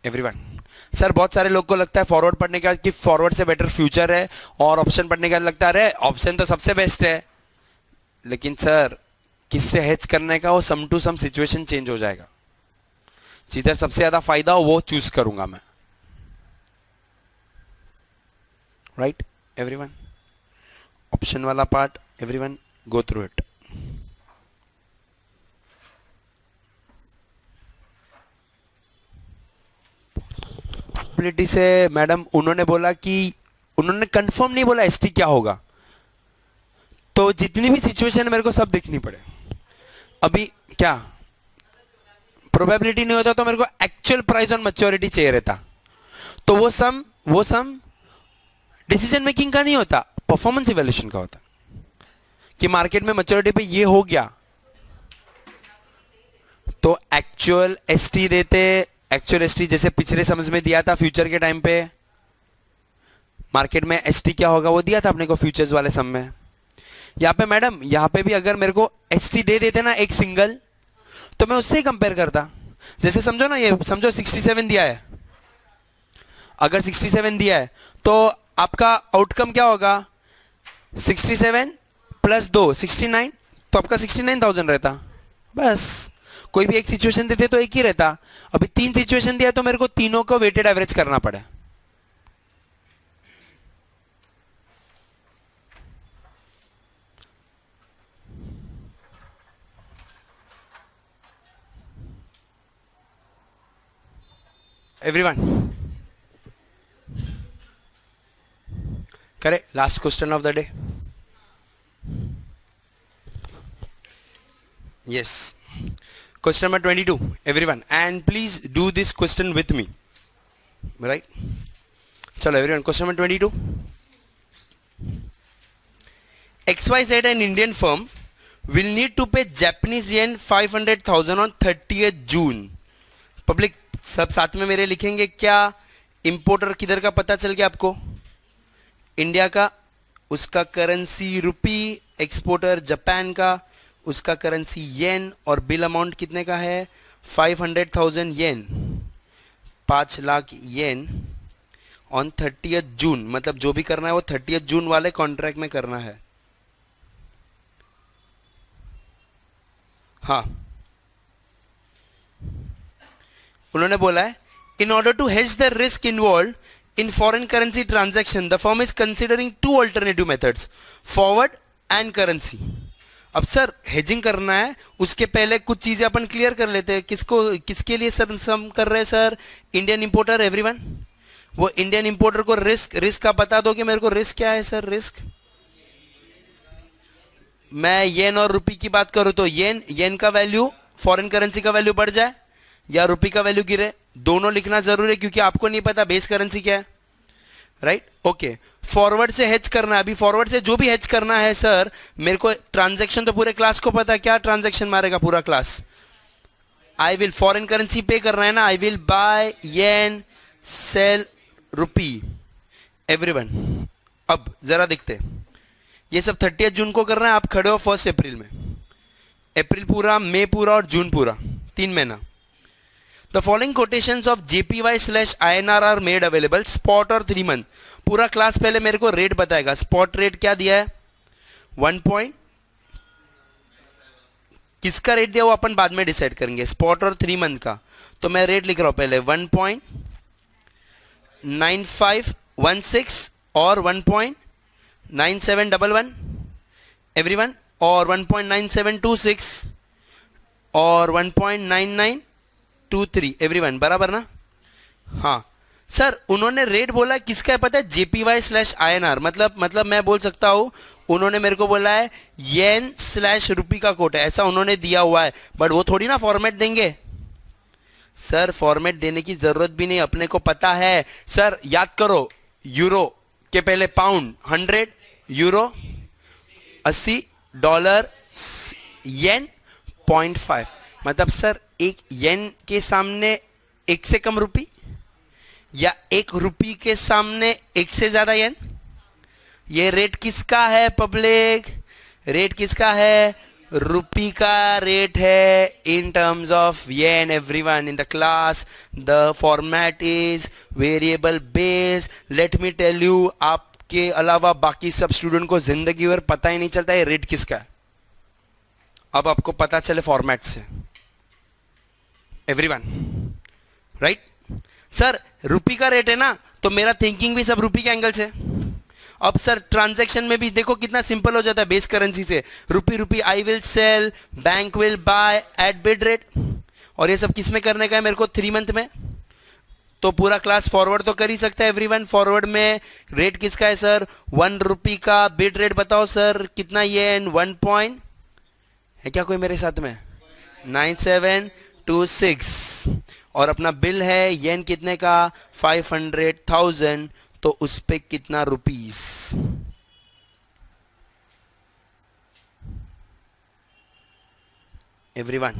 एवरीवन। सर बहुत सारे लोग को लगता है फॉरवर्ड पढ़ने का कि फॉरवर्ड से बेटर फ्यूचर है, और ऑप्शन पढ़ने का लगता है अरे ऑप्शन तो सबसे बेस्ट है, लेकिन सर किससे हेज करने का, वो सम टू सम सिचुएशन चेंज हो जाएगा, जिधर सबसे ज्यादा फायदा हो वो चूज करूंगा मैं, राइट एवरीवन? ऑप्शन वाला part everyone go through it. से मैडम उन्होंने बोला कि उन्होंने कंफर्म नहीं बोला एसटी क्या होगा, तो जितनी भी सिचुएशन है मेरे को सब देखनी पड़े, अभी क्या प्रोबेबिलिटी नहीं होता तो मेरे को एक्चुअल प्राइस ऑन मैच्योरिटी चाहिए रहता, तो वो सम डिसीजन मेकिंग का नहीं होता, परफॉर्मेंस इवैल्यूएशन का होता कि मार्केट में मैच्योरिटी पे ये हो गया तो एक्चुअल एसटी देते। एक्चुअल एसटी जैसे पिछले समझ में दिया था फ्यूचर के टाइम पे मार्केट में एसटी क्या होगा वो दिया था अपने को फ्यूचर्स वाले सम में। यहां पे मैडम यहां पे भी अगर मेरे को एसटी दे देते ना एक सिंगल तो मैं उससे ही कंपेयर करता। जैसे समझो ना, ये समझो 67 दिया है, अगर 67 दिया है तो आपका आउटकम क्या होगा 67 प्लस 2 69, तो आपका 69,000 रहता। बस कोई भी एक सिचुएशन देते तो एक ही रहता, अभी 3 सिचुएशन दिया तो मेरे को तीनों को वेटेड एवरेज करना पड़े। Everyone correct, last question of the day. yes, question number 22 everyone, and please do this question with me, right? chalo everyone, question number 22, XYZ an Indian firm will need to pay Japanese yen 500,000 on 30th June. Public सब साथ में मेरे लिखेंगे क्या? इंपोर्टर किधर का पता चल गया आपको? इंडिया का, उसका करेंसी रुपी, एक्सपोर्टर जापान का, उसका करेंसी येन, और बिल अमाउंट कितने का है 500,000 येन, 5 लाख येन ऑन 30th जून। मतलब जो भी करना है वो 30th जून वाले कॉन्ट्रैक्ट में करना है। हाँ, उन्होंने बोला है in order to hedge the risk involve in foreign currency transaction the firm is considering 2 alternative methods, forward and currency. अब सर हेजिंग करना है, उसके पहले कुछ चीजें अपन क्लियर कर लेते हैं। किसके लिए सर हम कर रहे हैं सर? Indian importer. एवरीवन, वो इंडियन इंपोर्टर को रिस्क का बता दो कि मेरे को रिस्क क्या है सर? रिस्क, मैं येन और रुपी की बात करूं तो येन का वैल्यू, फॉरेन करेंसी का वैल्यू बढ़ जाए या रुपी का वैल्यू गिरे, दोनों लिखना जरूरी है क्योंकि आपको नहीं पता बेस करेंसी क्या है, राइट? ओके, फॉरवर्ड से हेज करना है। अभी फॉरवर्ड से जो भी हेज करना है सर, मेरे को ट्रांजैक्शन तो पूरे क्लास को पता है, क्या ट्रांजैक्शन मारेगा पूरा class? I will foreign currency pay करना है ना, I will buy yen sell rupee. Everyone, अब जरा देखते, ये सब 30th जून को करना है। आप खड़े हो 1 अप्रैल में, अप्रैल पूरा, मई पूरा और जून पूरा, 3 महीना। The following quotations of JPY/INR are made available spot और 3 month। पूरा क्लास पहले मेरे को रेट बताएगा। स्पॉट रेट क्या दिया है 1 पॉइंट, किसका रेट दिया वो अपन बाद में डिसाइड करेंगे, स्पॉट और 3 मंथ का। तो मैं रेट लिख रहा हूं पहले 1.9516 और 1.9711 एवरीवन, और 1.9726 और 1.9923 एवरीवन, बराबर ना? हाँ सर, उन्होंने रेट बोला किसका है पता है? JPY/INR। मतलब मैं बोल सकता हूं उन्होंने मेरे को बोला है येन/रुपी का कोट है, ऐसा उन्होंने दिया हुआ है। बट वो थोड़ी ना फॉर्मेट देंगे सर, फॉर्मेट देने की जरूरत भी नहीं, अपने को पता है सर। याद करो, यूरो के पहले पाउंड 100, यूरो 80, डॉलर येन 0.5। मतलब सर एक येन के सामने 1 से कम रुपी, या 1 रुपी के सामने 1 से ज्यादा येन। ये रेट किसका है पब्लिक? रेट किसका है? रुपी का रेट है in terms of yen. Everyone in the class the format is variable base. Let me tell you, आपके अलावा बाकी सब स्टूडेंट को जिंदगी भर पता ही नहीं चलता है रेट किसका है। अब आपको पता चले फॉर्मेट से। Everyone, right? सर रुपी का रेट है ना, तो मेरा थिंकिंग भी सब रुपी के एंगल से। अब सर ट्रांजैक्शन में भी देखो कितना सिंपल हो जाता है बेस करेंसी से। Rupee I will sell, bank will buy at bid rate. और ये सब किस में करने का है मेरे को? 3 मंथ में। तो पूरा क्लास फॉरवर्ड तो कर ही सकता है एवरीवन। फॉरवर्ड में रेट किसका है सर? 1 रुपी का बिड रेट बताओ सर, कितना येन? 1 पॉइंट है क्या कोई मेरे साथ में? 9726 और अपना बिल है येन कितने का 500,000, तो उस पे कितना rupees? Everyone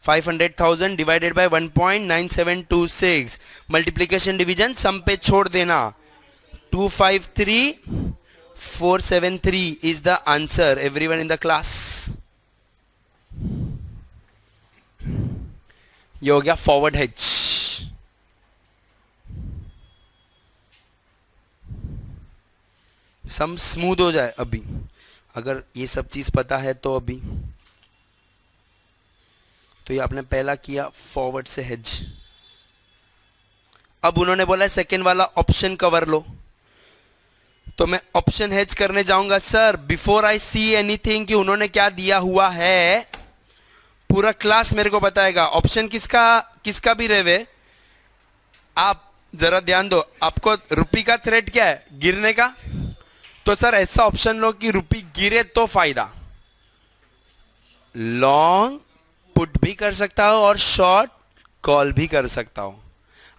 500,000 divided by 1.9726 multiplication division sum पे छोड़ देना 253473 is the answer. Everyone in the class. ये हो गया फॉरवर्ड हेज. सम स्मूथ हो जाए अभी, अगर ये सब चीज पता है तो अभी. तो ये आपने पहला किया फॉरवर्ड से हेज. अब उन्होंने बोला सेकेंड वाला ऑप्शन कवर लो, तो मैं ऑप्शन हेज करने जाऊंगा. Sir before I see anything कि उन्होंने क्या दिया हुआ है, पूरा क्लास मेरे को बताएगा. ऑप्शन किसका भी रहे, आप जरा ध्यान दो. आपको रुपी का थ्रेट क्या है? गिरने का. तो सर ऐसा ऑप्शन लो कि रुपी गिरे तो फायदा. लॉन्ग पुट भी कर सकता हो और शॉर्ट कॉल भी कर सकता हो.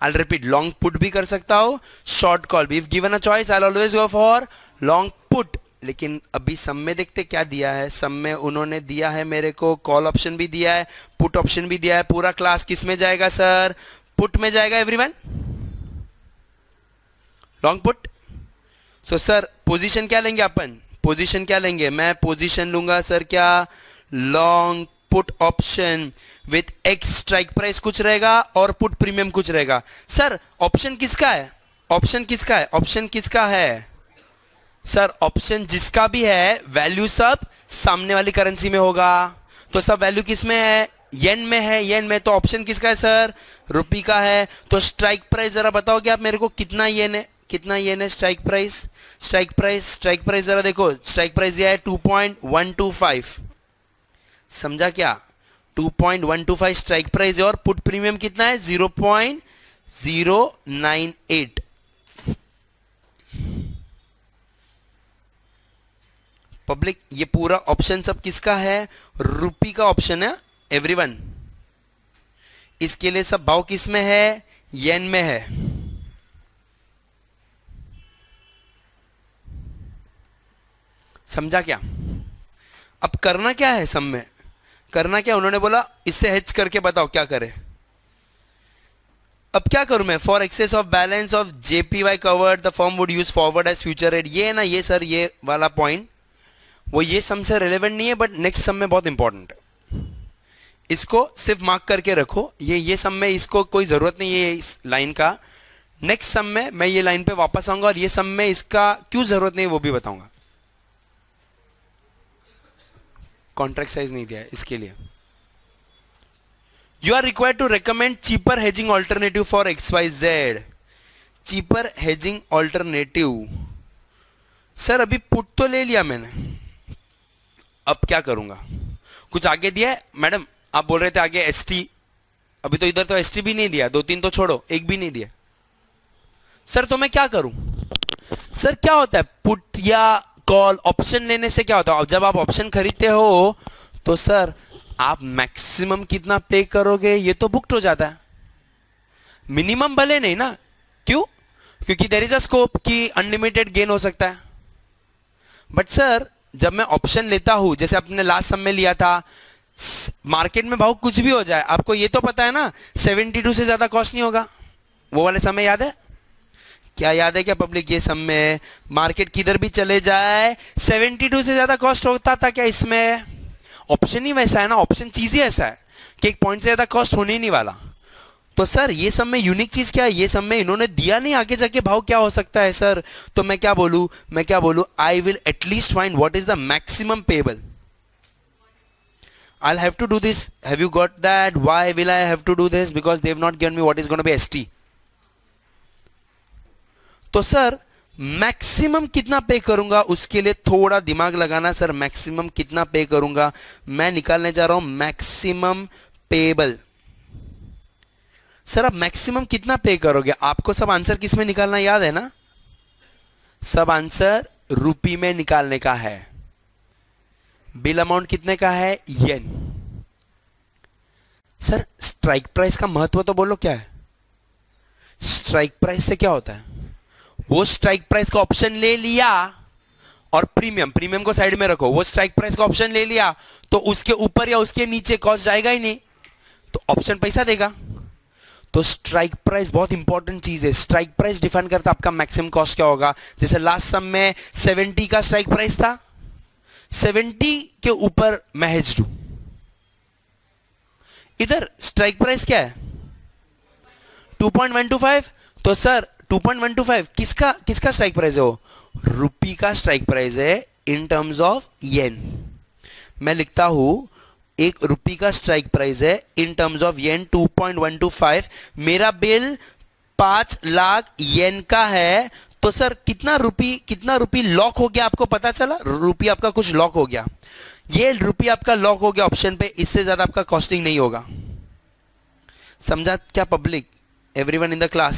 I'll repeat, long put भी कर सकता हो, short call भी. If given a choice, I'll always go for long put. लेकिन अभी सम में देखते क्या दिया है. सम में उन्होंने दिया है मेरे को कॉल ऑप्शन भी दिया है, पुट ऑप्शन भी दिया है. पूरा क्लास किस में जाएगा सर? पुट में जाएगा everyone. Long put. So sir position क्या लेंगे अपन? पोजीशन क्या लेंगे? मैं पोजीशन लूंगा सर क्या? Long put option with x strike price कुछ रहेगा और पुट प्रीमियम कुछ रहेगा. सर ऑप्शन किसका है? ऑप्शन किसका है? ऑप्शन किसका है सर? ऑप्शन जिसका भी है वैल्यू सब सामने वाली करेंसी में होगा. तो सब वैल्यू किस में है? येन में है. येन में. तो ऑप्शन किसका है सर? रुपी का है. तो स्ट्राइक प्राइस जरा बताओ कि आप मेरे को कितना येन है, कितना येन है स्ट्राइक प्राइस? स्ट्राइक प्राइस जरा देखो. स्ट्राइक प्राइस दिया है 2.125. समझा क्या? 2.125 स्ट्राइक प्राइस है और पुट प्रीमियम कितना है? 0.098. पब्लिक ये पूरा ऑप्शन सब किसका है? रुपी का ऑप्शन है एवरीवन. इसके लिए सब भाव किस में है? येन में है. समझा क्या? अब करना क्या है? सम में करना क्या? उन्होंने बोला इससे हेज करके बताओ क्या करें. अब क्या करूं मैं? For excess of balance of JPY covered the firm would use forward as future rate. ये है ना, ये सर ये वाला पॉइंट वो ये सम से रिलेवेंट नहीं है, बट नेक्स्ट सम में बहुत इंपॉर्टेंट है. इसको सिर्फ मार्क करके रखो. ये सम में इसको कोई जरूरत नहीं है इस लाइन का. नेक्स्ट सम में मैं ये लाइन पे वापस आऊंगा और ये सम में इसका क्यों जरूरत नहीं है वो भी बताऊंगा. कॉन्ट्रैक्ट साइज नहीं दिया है इसके लिए. You are required to recommend cheaper hedging alternative for XYZ. Cheaper hedging alternative. Sir अभी पुट तो ले लिया मैंने, अब क्या करूंगा? कुछ आगे दिया है मैडम? आप बोल रहे थे आगे ST. अभी तो इधर तो ST भी नहीं दिया. 2-3 तो छोड़ो, एक भी नहीं दिया. सर तो मैं क्या करूं? सर क्या होता है पुट या कॉल ऑप्शन लेने से? क्या होता है जब आप ऑप्शन खरीदते हो तो सर आप मैक्सिमम कितना पे करोगे ये तो बुक्ड हो जाता है. मिनिमम भले नहीं ना. क्यों? क्योंकि देयर इज अ स्कोप कि अनलिमिटेड गेन हो सकता है. बट सर जब मैं ऑप्शन लेता हूं, जैसे आपने लास्ट सम में लिया था, मार्केट में भाव कुछ भी हो जाए, आपको ये तो पता है ना 72 से ज्यादा कॉस्ट नहीं होगा. वो वाले समय याद है क्या? याद है क्या पब्लिक? ये सम में मार्केट किधर भी चले जाए 72 से ज्यादा कॉस्ट होता था क्या इसमें? ऑप्शन ही वैसा है ना. ऑप्शन चीज ही ऐसा है कि एक पॉइंट से ज्यादा कॉस्ट होने ही नहीं वाला. तो सर ये सब में यूनिक चीज क्या है? ये सब में इन्होंने दिया नहीं आगे जाके भाव क्या हो सकता है सर. तो मैं क्या बोलूं? I will at least find what is the maximum payable. I'll have to do this. Have you got that? Why will I have to do this? Because they have not given me what is going to be ST. तो सर मैक्सिमम कितना पे करूंगा उसके लिए थोड़ा दिमाग लगाना. सर मैक्सिमम कितना पे करूंगा? मैं निकालने जा रहा हूं मैक्सिमम पेबल. सर आप मैक्सिमम कितना पे करोगे? आपको सब आंसर किस में निकालना याद है ना? सब आंसर रुपी में निकालने का है. बिल अमाउंट कितने का है, येन। सर स्ट्राइक प्राइस का महत्व तो बोलो क्या है। स्ट्राइक प्राइस से क्या होता है, वो स्ट्राइक प्राइस का ऑप्शन ले लिया और प्रीमियम, प्रीमियम को साइड में रखो, वो स्ट्राइक प्राइस का ऑप्शन ले लिया तो उसके ऊपर या उसके नीचे कॉस्ट जाएगा ही नहीं, तो ऑप्शन पैसा देगा। तो स्ट्राइक प्राइस बहुत इंपॉर्टेंट चीज है। स्ट्राइक प्राइस डिफाइन करता है आपका मैक्सिमम कॉस्ट क्या होगा। जैसे लास्ट सम में 70 का स्ट्राइक प्राइस था, 70 के ऊपर मैं हेज्ड हूं। इधर स्ट्राइक प्राइस क्या है, 2.125। तो सर 2.125 किसका किसका स्ट्राइक प्राइस है, वो रुपी का स्ट्राइक प्राइस है इन टर्म्स ऑफ येन। मैं लिखता हूं एक रुपी का स्ट्राइक प्राइस है इन टर्म्स ऑफ येन 2.125। मेरा बिल 5 लाख येन का है, तो सर कितना रुपी लॉक हो गया, आपको पता चला, रुपी आपका कुछ लॉक हो गया, ये रुपी आपका लॉक हो गया ऑप्शन पे, इससे ज्यादा आपका कॉस्टिंग नहीं होगा। समझा क्या public, everyone in the class.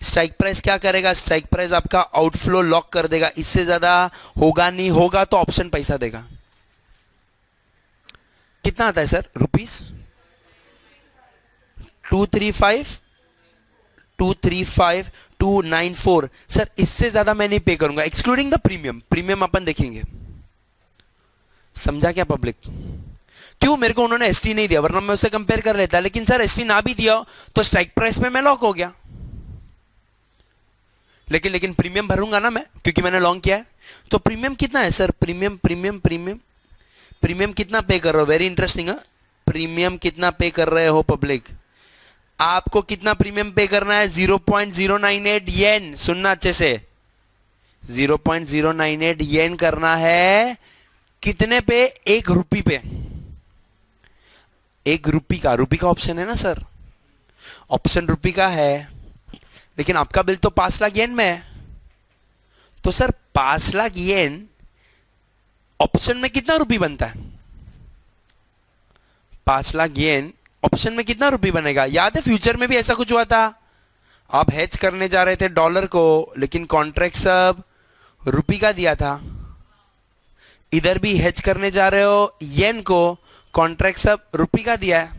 Strike price क्या करेगा, स्ट्राइक प्राइस आपका आउटफ्लो लॉक कर देगा, इससे ज्यादा होगा नहीं, होगा तो ऑप्शन पैसा देगा। कितना आता है सर, रुपीस 235,294। सर इससे ज्यादा मैं नहीं पे करूंगा, एक्सक्लूडिंग द प्रीमियम, प्रीमियम अपन देखेंगे। समझा क्या पब्लिक। क्यों, मेरे को उन्होंने एसटी नहीं दिया, वरना मैं उससे कंपेयर कर लेता, लेकिन सर एसटी ना भी दिया तो स्ट्राइक प्राइस में मैं लॉक हो गया, लेकिन प्रीमियम भरूंगा ना मैं, क्योंकि मैंने लॉन्ग किया है। तो प्रीमियम कितना है सर, प्रीमियम कितना पे कर रहे हो, वेरी इंटरेस्टिंग है। प्रीमियम कितना पे कर रहे हो पब्लिक, आपको कितना प्रीमियम पे करना है, 0.098 येन। सुनना अच्छे से, 0.098 येन करना है। कितने पे, 1 रुपी पे, 1 रुपी का, रुपी का ऑप्शन है ना सर, ऑप्शन रुपी का है, लेकिन आपका बिल तो 5 लाख येन में है। तो सर 5 लाख येन ऑप्शन में कितना रुपी बनता है, 5 लाख येन ऑप्शन में कितना रुपी बनेगा। याद है फ्यूचर में भी ऐसा कुछ हुआ था, आप हेज करने जा रहे थे डॉलर को, लेकिन कॉन्ट्रैक्ट सब रुपी का दिया था। इधर भी हेज करने जा रहे हो येन को, कॉन्ट्रैक्ट सब रुपी का दिया है।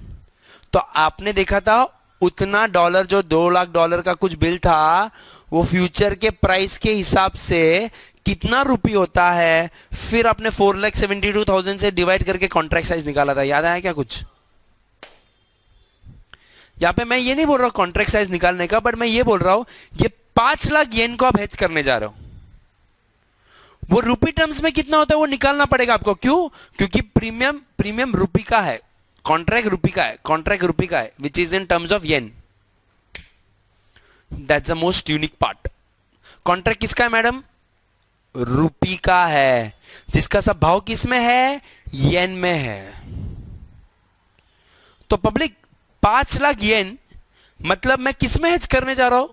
तो आपने देखा था उतना डॉलर, जो 2 लाख डॉलर का कुछ बिल था, वो फ्यूचर के प्राइस के हिसाब से कितना रुपी होता है, फिर आपने 4,72,000 से डिवाइड करके कॉन्ट्रैक्ट साइज निकाला था। याद आया क्या कुछ। यहां पे मैं ये नहीं बोल रहा हूं कॉन्ट्रैक्ट साइज निकालने का, बट मैं ये बोल रहा हूं ये 5 लाख येन को आप हेज करने जा रहे हो, वो रुपी टर्म्स में कितना होता है वो निकालना पड़ेगा आपको। क्यों, क्योंकि प्रीमियम रुपी का है, कॉन्ट्रैक्ट रुपी का है, which is in terms of yen. That's the most unique part. Contract किसका है मैडम, रुपी का है, जिसका सब भाव किस में है, येन में है। तो पब्लिक 5 लाख येन मतलब मैं किस में हेज करने जा रहा हूं,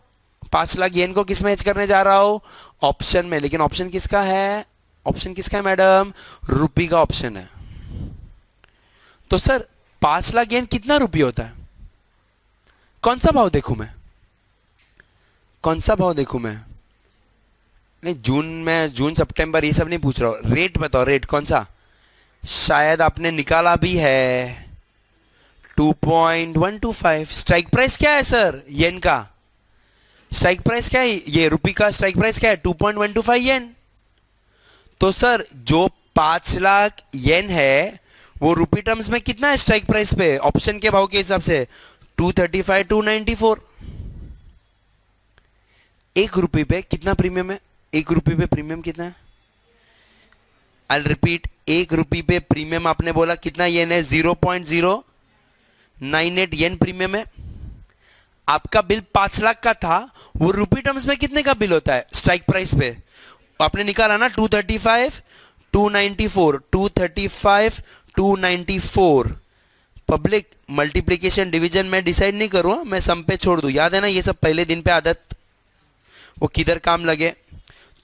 5 लाख येन को किस में हेज करने जा रहा हूं, ऑप्शन में। लेकिन ऑप्शन किसका है, ऑप्शन किसका है मैडम, रुपी का ऑप्शन है। तो सर 5 लाख येन कितना रुपी होता है, कौन सा भाव देखूं मैं, कौन सा भाव देखूं मैं, नहीं जून सितंबर ये सब नहीं पूछ रहा हूं, रेट बताओ, रेट कौन सा, शायद आपने निकाला भी है 2.125। स्ट्राइक प्राइस क्या है सर येन का, स्ट्राइक प्राइस क्या है, ये रुपी का स्ट्राइक प्राइस क्या है, 2.125 येन। तो सर जो 5 लाख येन है वो रुपी टर्म्स में कितना है स्ट्राइक प्राइस पे, ऑप्शन के भाव के हिसाब से 235, 294। 1 रुपी पे कितना प्रीमियम है, 1 रुपी पे प्रीमियम कितना है, आई रिपीट, 1 रुपी पे प्रीमियम आपने बोला कितना येन है, 0.098 येन प्रीमियम है। आपका बिल 5 लाख का था, वो रुपी टर्म्स में कितने का बिल होता है स्ट्राइक प्राइस पे, आपने निकाला ना 235, 294, 235, 294। पब्लिक मल्टीप्लीकेशन डिवीजन मैं डिसाइड नहीं करूं, मैं सम पे छोड़ दूं, याद है ना ये सब पहले दिन पे आदत, वो किधर काम लगे।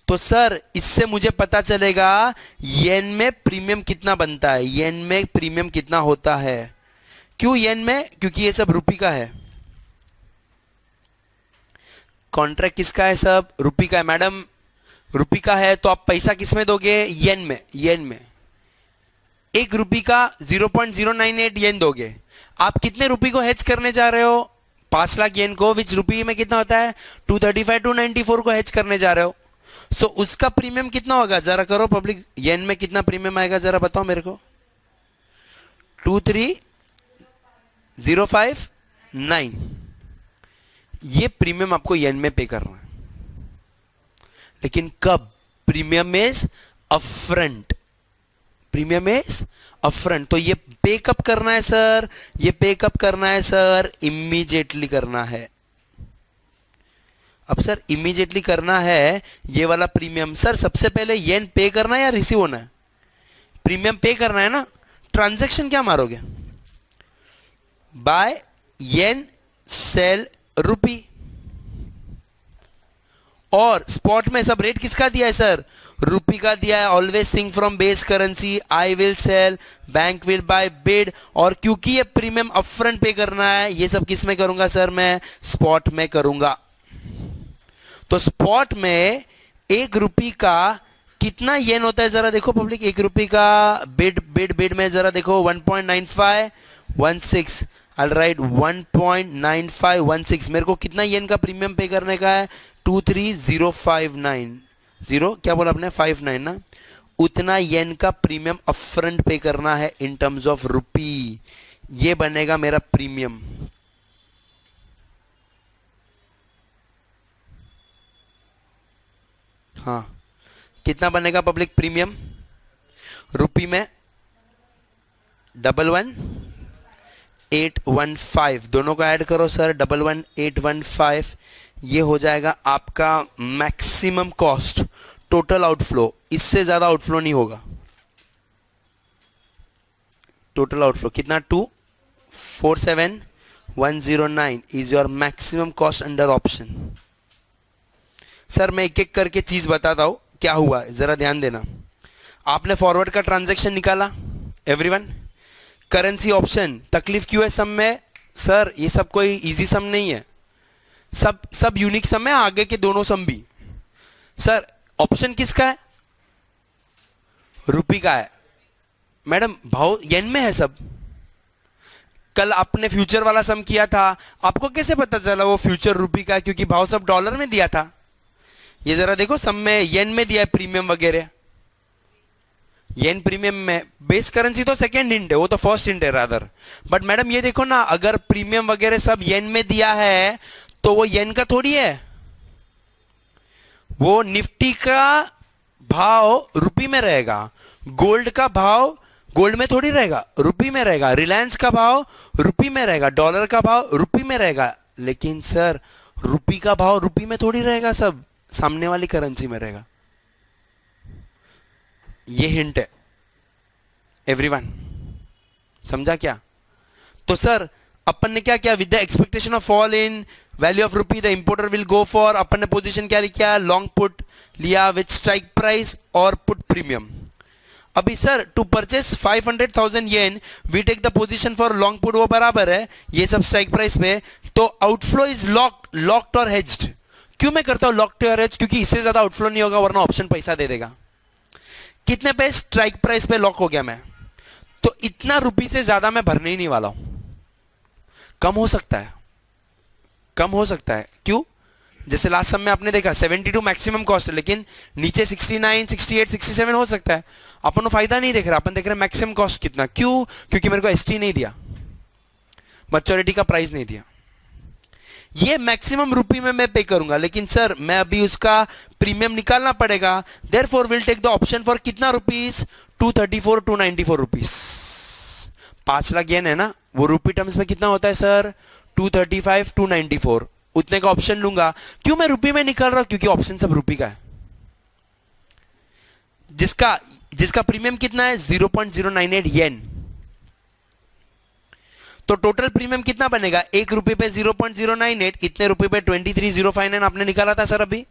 तो सर इससे मुझे पता चलेगा येन में प्रीमियम कितना बनता है, येन में प्रीमियम कितना होता है। क्यों येन में, क्योंकि ये सब रुपी का है। कॉन्ट्रैक्ट किसका है, सब रुपी का है मैडम, रुपी का है, तो आप पैसा किस में दोगे, येन में, येन में। एक रुपये का 0.098 येन दोगे, आप कितने रुपये को हेज करने जा रहे हो? 5 लाख येन को, विच रुपये में कितना होता है? 235 294 को हेज करने जा रहे हो। सो उसका प्रीमियम कितना होगा जरा करो पब्लिक, येन में कितना प्रीमियम आएगा जरा बताओ मेरे को। 23059 ये प्रीमियम आपको येन में पे करना है। लेकिन कब? Premium is upfront, premium is upfront. तो ये पे कब करना है सर? ये पे कब करना है सर? इमीडिएटली करना है। अब सर इमीडिएटली करना है ये वाला प्रीमियम, सर सबसे पहले येन पे करना है या रिसीव होना है? प्रीमियम पे करना है ना। ट्रांजैक्शन क्या मारोगे? बाय येन सेल रुपी, और स्पॉट में सब रेट किसका दिया है सर? रुपी का दिया है। Always think from base currency, I will sell, bank will buy bid. और क्योंकि ये प्रीमियम अपफ्रंट पे करना है, ये सब किस में करूंगा सर? मैं स्पॉट में करूंगा। तो स्पॉट में एक रुपये का कितना येन होता है जरा देखो पब्लिक। एक रुपये का बिड में जरा देखो 1.9516, ऑल राइट 1.9516। मेरे को कितना येन का प्रीमियम पे करने का है? 23059 क्या बोला आपने? 59 ना। उतना येन का प्रीमियम अपफ्रंट पे करना है इन टर्म्स ऑफ रुपी। ये बनेगा मेरा प्रीमियम। हाँ, कितना बनेगा पब्लिक प्रीमियम? रुपी में 11815, दोनों को ऐड करो सर, 11815। ये हो जाएगा आपका मैक्सिमम कॉस्ट टोटल आउटफ्लो। इससे ज्यादा आउटफ्लो नहीं होगा। टोटल आउटफ्लो कितना? 247109 is your maximum cost under option. Sir मैं एक एक करके चीज बताता हूं क्या हुआ, जरा ध्यान देना। आपने फॉरवर्ड का ट्रांजैक्शन निकाला एवरीवन, करेंसी ऑप्शन, तकलीफ क्यों है सम में? सर ये सब कोई इजी सम नहीं है, सब यूनिक सम है, आगे के दोनों सम भी। सर ऑप्शन किसका है? रुपी का है मैडम, भाव येन में है सब। कल आपने फ्यूचर वाला सम किया था, आपको कैसे पता चला वो फ्यूचर रुपी का है? क्योंकि भाव सब डॉलर में दिया था। ये जरा देखो सम में येन में दिया है प्रीमियम वगैरह, येन प्रीमियम में। बेस करेंसी तो सेकेंड हिंट है, वो तो फर्स्ट हिंट है रादर। बट मैडम ये देखो ना, अगर प्रीमियम वगैरह सब येन में दिया है तो वो येन का थोड़ी है, वो निफ्टी का भाव रुपी में रहेगा, गोल्ड का भाव गोल्ड में थोड़ी रहेगा, रुपी में रहेगा, रिलायंस का भाव रुपी में रहेगा, डॉलर का भाव रुपी में रहेगा। लेकिन सर रुपी का भाव रुपी में थोड़ी रहेगा, सब सामने वाली करेंसी में रहेगा। ये हिंट है एवरीवन, समझा क्या? तो सर अपन ने क्या किया? With the expectation of fall in value of rupee the importer will go for, अपन ने पोजीशन क्या लिया? लॉन्ग पुट लिया विथ स्ट्राइक प्राइस और पुट प्रीमियम। अभी sir to purchase 500,000 yen we take the position for long put, वो बराबर है ये सब स्ट्राइक प्राइस पे। तो आउटफ्लो इज लॉक्ड और हेज्ड। क्यों मैं करता हूं लॉक्ड और हेज्ड? क्योंकि इससे ज्यादा आउटफ्लो नहीं होगा, वरना ऑप्शन पैसा दे देगा। कितने पे? स्ट्राइक प्राइस पे लॉक हो गया मैं, तो इतना रुपी से ज्यादा मैं भरने ही नहीं वाला हूं। कम हो सकता है, कम हो सकता है। क्यों? जैसे लास्ट सम में आपने देखा 72 मैक्सिमम कॉस्ट है, लेकिन नीचे 69 68 67 हो सकता है। अपन को फायदा नहीं देख रहा, अपन देख रहे हैं मैक्सिमम कॉस्ट कितना। क्यों? क्योंकि मेरे को एसटी नहीं दिया, मैच्योरिटी का प्राइस नहीं दिया। ये मैक्सिमम रुपी में मैं पे करूंगा, लेकिन सर मैं अभी उसका प्रीमियम निकालना पड़ेगा। Therefore will take the option for कितना रुपीस? 234 294 रुपीस। 5 लाख येन है ना, वो रुपी टर्म्स में कितना होता है सर? 235 294, उतने का ऑप्शन लूंगा। क्यों मैं रुपी में निकाल रहा हूं? क्योंकि ऑप्शन सब रुपी का है। जिसका प्रीमियम कितना है? 0.098 येन। तो टोटल प्रीमियम कितना बनेगा? एक रुपये पे 0.098, इतने रुपए पे 23,059 आपने निकाला था सर अभी।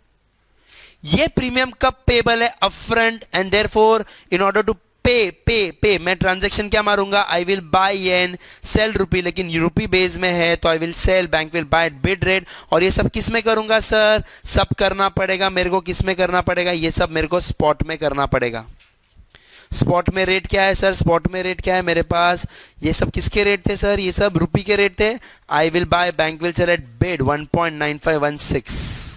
ये प्रीमियम कब पेबल है? Upfront. And therefore in order to pay मैं ट्रांजैक्शन क्या मारूंगा? I will buy yen sell rupee, लेकिन यूरोपी बेस में है तो I will sell, bank will buy bid rate. और ये सब किस में करूंगा सर? सब करना पड़ेगा मेरे को। किस में करना पड़ेगा? ये सब मेरे को स्पॉट में करना पड़ेगा। स्पॉट में रेट क्या है सर? स्पॉट में रेट क्या है मेरे पास? ये सब किसके रेट थे सर? ये सब रुपी के रेट थे. I will buy, bank will sell at bid 1.9516.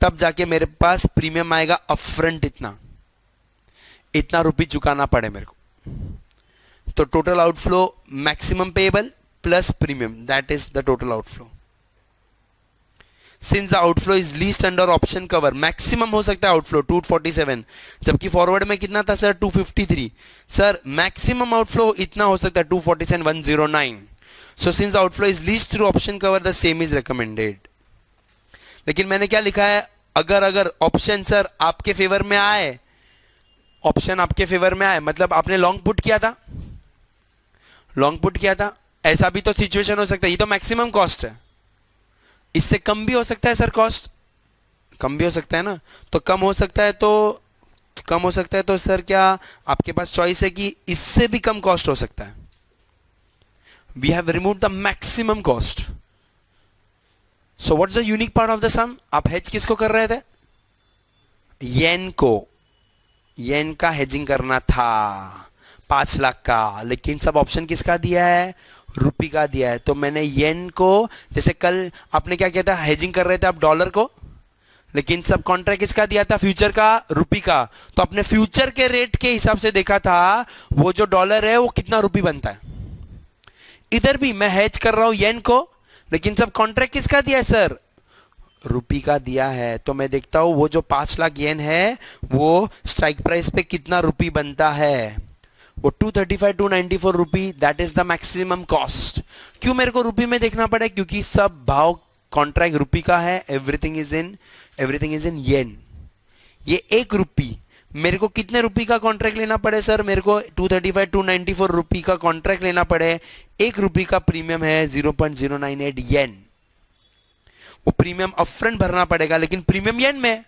तब जाके मेरे पास प्रीमियम आएगा अपफ्रंट. इतना रुपी चुकाना पड़े मेरे को. तो total outflow maximum payable plus premium, that is the total outflow. Since the outflow is least under option cover, maximum हो सकता है आउटफ्लो 247, जबकि फॉरवर्ड में कितना था सर? 253. सर मैक्सिमम आउटफ्लो इतना हो सकता है 247 109. So since the outflow is least through option cover, the same is recommended. लेकिन मैंने क्या लिखा है? अगर ऑप्शन सर आपके फेवर में आए, ऑप्शन आपके फेवर में आए मतलब आपने लॉन्ग पुट किया था, लॉन्ग पुट किया था, ऐसा भी तो सिचुएशन हो सकता है. ये तो मैक्सिमम कॉस्ट है, इससे कम भी हो सकता है सर. कॉस्ट कम भी हो सकता है ना. तो कम हो सकता है तो सर क्या आपके पास चॉइस है कि इससे भी कम कॉस्ट हो सकता है? We have remove the maximum cost. So what's the unique part of the sum? आप हेज किसको कर रहे थे? येन को. येन का हेजिंग करना था 5 लाख का, लेकिन सब ऑप्शन किसका दिया है? रुपी का दिया है. तो मैंने येन को, जैसे कल आपने क्या किया था? हेजिंग कर रहे थे आप डॉलर को, लेकिन सब कॉन्ट्रैक्ट किसका दिया था? फ्यूचर का, रुपी का. तो अपने फ्यूचर के रेट के हिसाब से देखा था वो जो डॉलर है वो कितना रुपी बनता है. इधर भी मैं हेज कर रहा हूं येन को, लेकिन सब कॉन्ट्रैक्ट किसका दिया है सर? रुपी का दिया है. तो मैं देखता हूं वो जो 5 लाख येन है वो स्ट्राइक प्राइस पे कितना रुपी बनता है. वो 235 294 rupee, that is the maximum cost. क्यों मेरे को रुपी में देखना पड़े? क्योंकि सब भाव कॉन्ट्रैक्ट रुपी का है. एवरीथिंग इज इन येन. ये 1 रुपी मेरे को कितने रुपी का कॉन्ट्रैक्ट लेना पड़े सर? मेरे को 235 294 रुपी का कॉन्ट्रैक्ट लेना पड़े. 1 रुपी का प्रीमियम है 0.098 येन. वो प्रीमियम अपफ्रंट भरना पड़ेगा, लेकिन प्रीमियम येन में.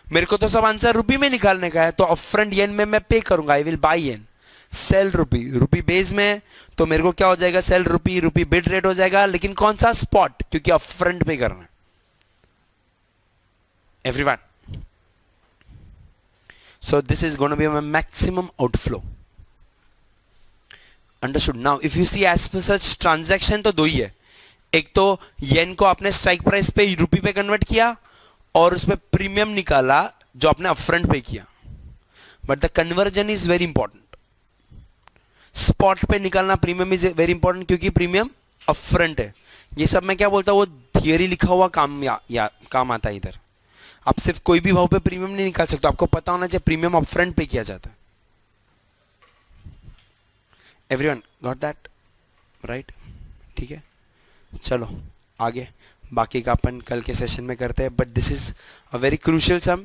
मेरे को तो सब आंसर रुपी में निकालने का है, तो अपफ्रंट येन में मैं पे करूंगा. I will buy yen, sell rupee. Rupee base में तो मेरे को क्या हो जाएगा? Sell rupee, rupee bid rate हो जाएगा. लेकिन कौन सा? स्पॉट, क्योंकि अपफ्रंट पे करना है. Everyone, so this is going to be my maximum outflow. Understood? Now if you see as per such transaction तो 2 ही है. एक तो येन को आपने स्ट्राइक प्राइस पे रुपी पे कन्वर्ट किया और उसमें प्रीमियम निकाला जो आपने अपफ्रंट पे किया. But the conversion is very important. Spot पे निकालना प्रीमियम इज वेरी इंपॉर्टेंट, क्योंकि प्रीमियम अपफ्रंट है. ये सब मैं क्या बोलता हूं, वो थियरी लिखा हुआ काम या काम आता है. इधर आप सिर्फ कोई भी भाव पे प्रीमियम नहीं निकाल सकते. आपको पता होना चाहिए प्रीमियम अपफ्रंट पे किया जाता है. Everyone got that right? ठीक है, चलो आगे बाकी का अपन कल के सेशन में करते हैं. But this is a very crucial sum,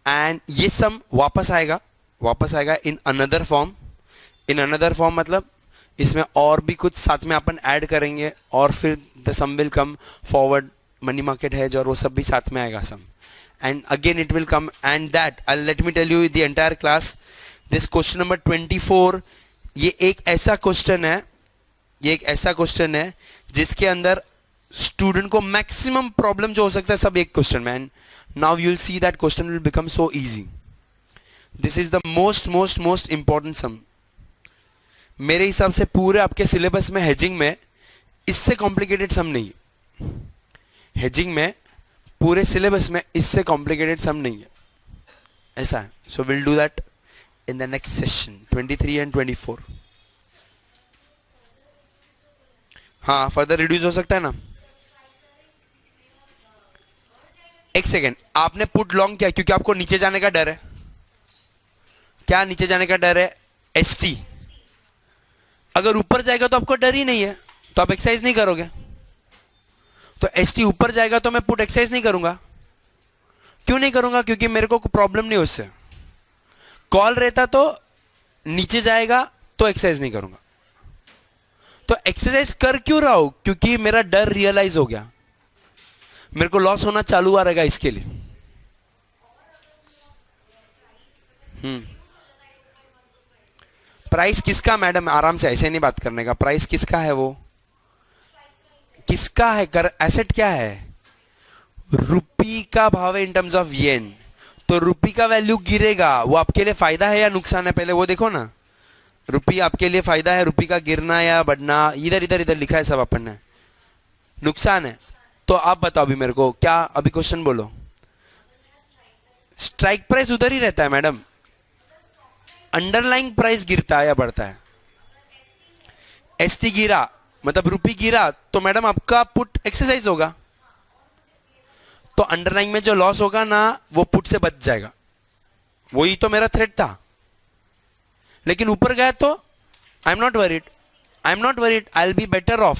and ये सम वापस आएगा in another form. In another form मतलब इसमें और भी कुछ साथ में अपन ऐड करेंगे, और फिर the sum will come forward, money market hedge और वो सब भी साथ में आएगा सम. And again it will come, and that let me tell you the entire class, this question number 24, ये एक ऐसा क्वेश्चन है जिसके अंदर स्टूडेंट को मैक्सिमम प्रॉब्लम जो हो सकता है सब एक क्वेश्चन में. And now you will see that question will become so easy. This is the most important sum. मेरे हिसाब से पूरे आपके सिलेबस में हेजिंग में इससे कॉम्प्लिकेटेड सम नहीं है. हेजिंग में पूरे सिलेबस में इससे कॉम्प्लिकेटेड सम नहीं है, ऐसा है. So will do that in the next session 23 and 24. हाँ, फर्दर रिड्यूस हो सकता है ना. एक सेकेंड, आपने पुट लॉन्ग किया क्योंकि आपको नीचे जाने का डर है. क्या नीचे जाने का डर है? एसटी. अगर ऊपर जाएगा तो आपको डर ही नहीं है, तो आप एक्सरसाइज नहीं करोगे. तो एसटी ऊपर जाएगा तो मैं पुट एक्सरसाइज नहीं करूंगा. क्यों नहीं करूंगा? क्योंकि मेरे को प्रॉब्लम नहीं उससे. कॉल रहता तो नीचे जाएगा तो एक्सरसाइज नहीं करूंगा. तो एक्सरसाइज कर क्यों रहा हूं? क्योंकि मेरा डर रियलाइज हो गया, मेरे को लॉस होना चालू आ रहेगा इसके लिए. प्राइस किसका मैडम? आराम से, ऐसे नहीं बात करने का. प्राइस किसका है? वो किसका है? कर एसेट क्या है? रुपी का भाव है इन टर्म्स ऑफ येन. तो रुपी का वैल्यू गिरेगा, वो आपके लिए फायदा है या नुकसान है, पहले वो देखो ना। रुपी आपके लिए फायदा है, रुपी का गिरना या बढ़ना, इधर इधर इधर लिखा है सब अपन ने, नुकसान है। तो आप बताओ अभी मेरे को, क्या अभी क्वेश्चन बोलो। स्ट्राइक प्राइस उधर ही रहता है मैडम, अंडरलाइंग प्राइस गिरता है या बढ़ता है। एसटी गिरा मतलब रुपी गिरा तो मैडम आपका पुट एक्सरसाइज होगा, तो अंडरलाइंग में जो लॉस होगा ना वो पुट से बच जाएगा, वही तो मेरा थ्रेड था। लेकिन ऊपर गया तो I am not worried, I will be better of.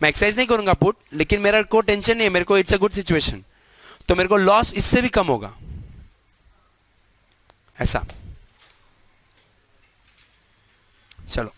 मैं एक्सरसाइज नहीं करूंगा पुट, लेकिन मेरा को टेंशन नहीं है, मेरे को इट्स अ गुड सिचुएशन, तो मेरे को लॉस इससे भी कम होगा, ऐसा। चलो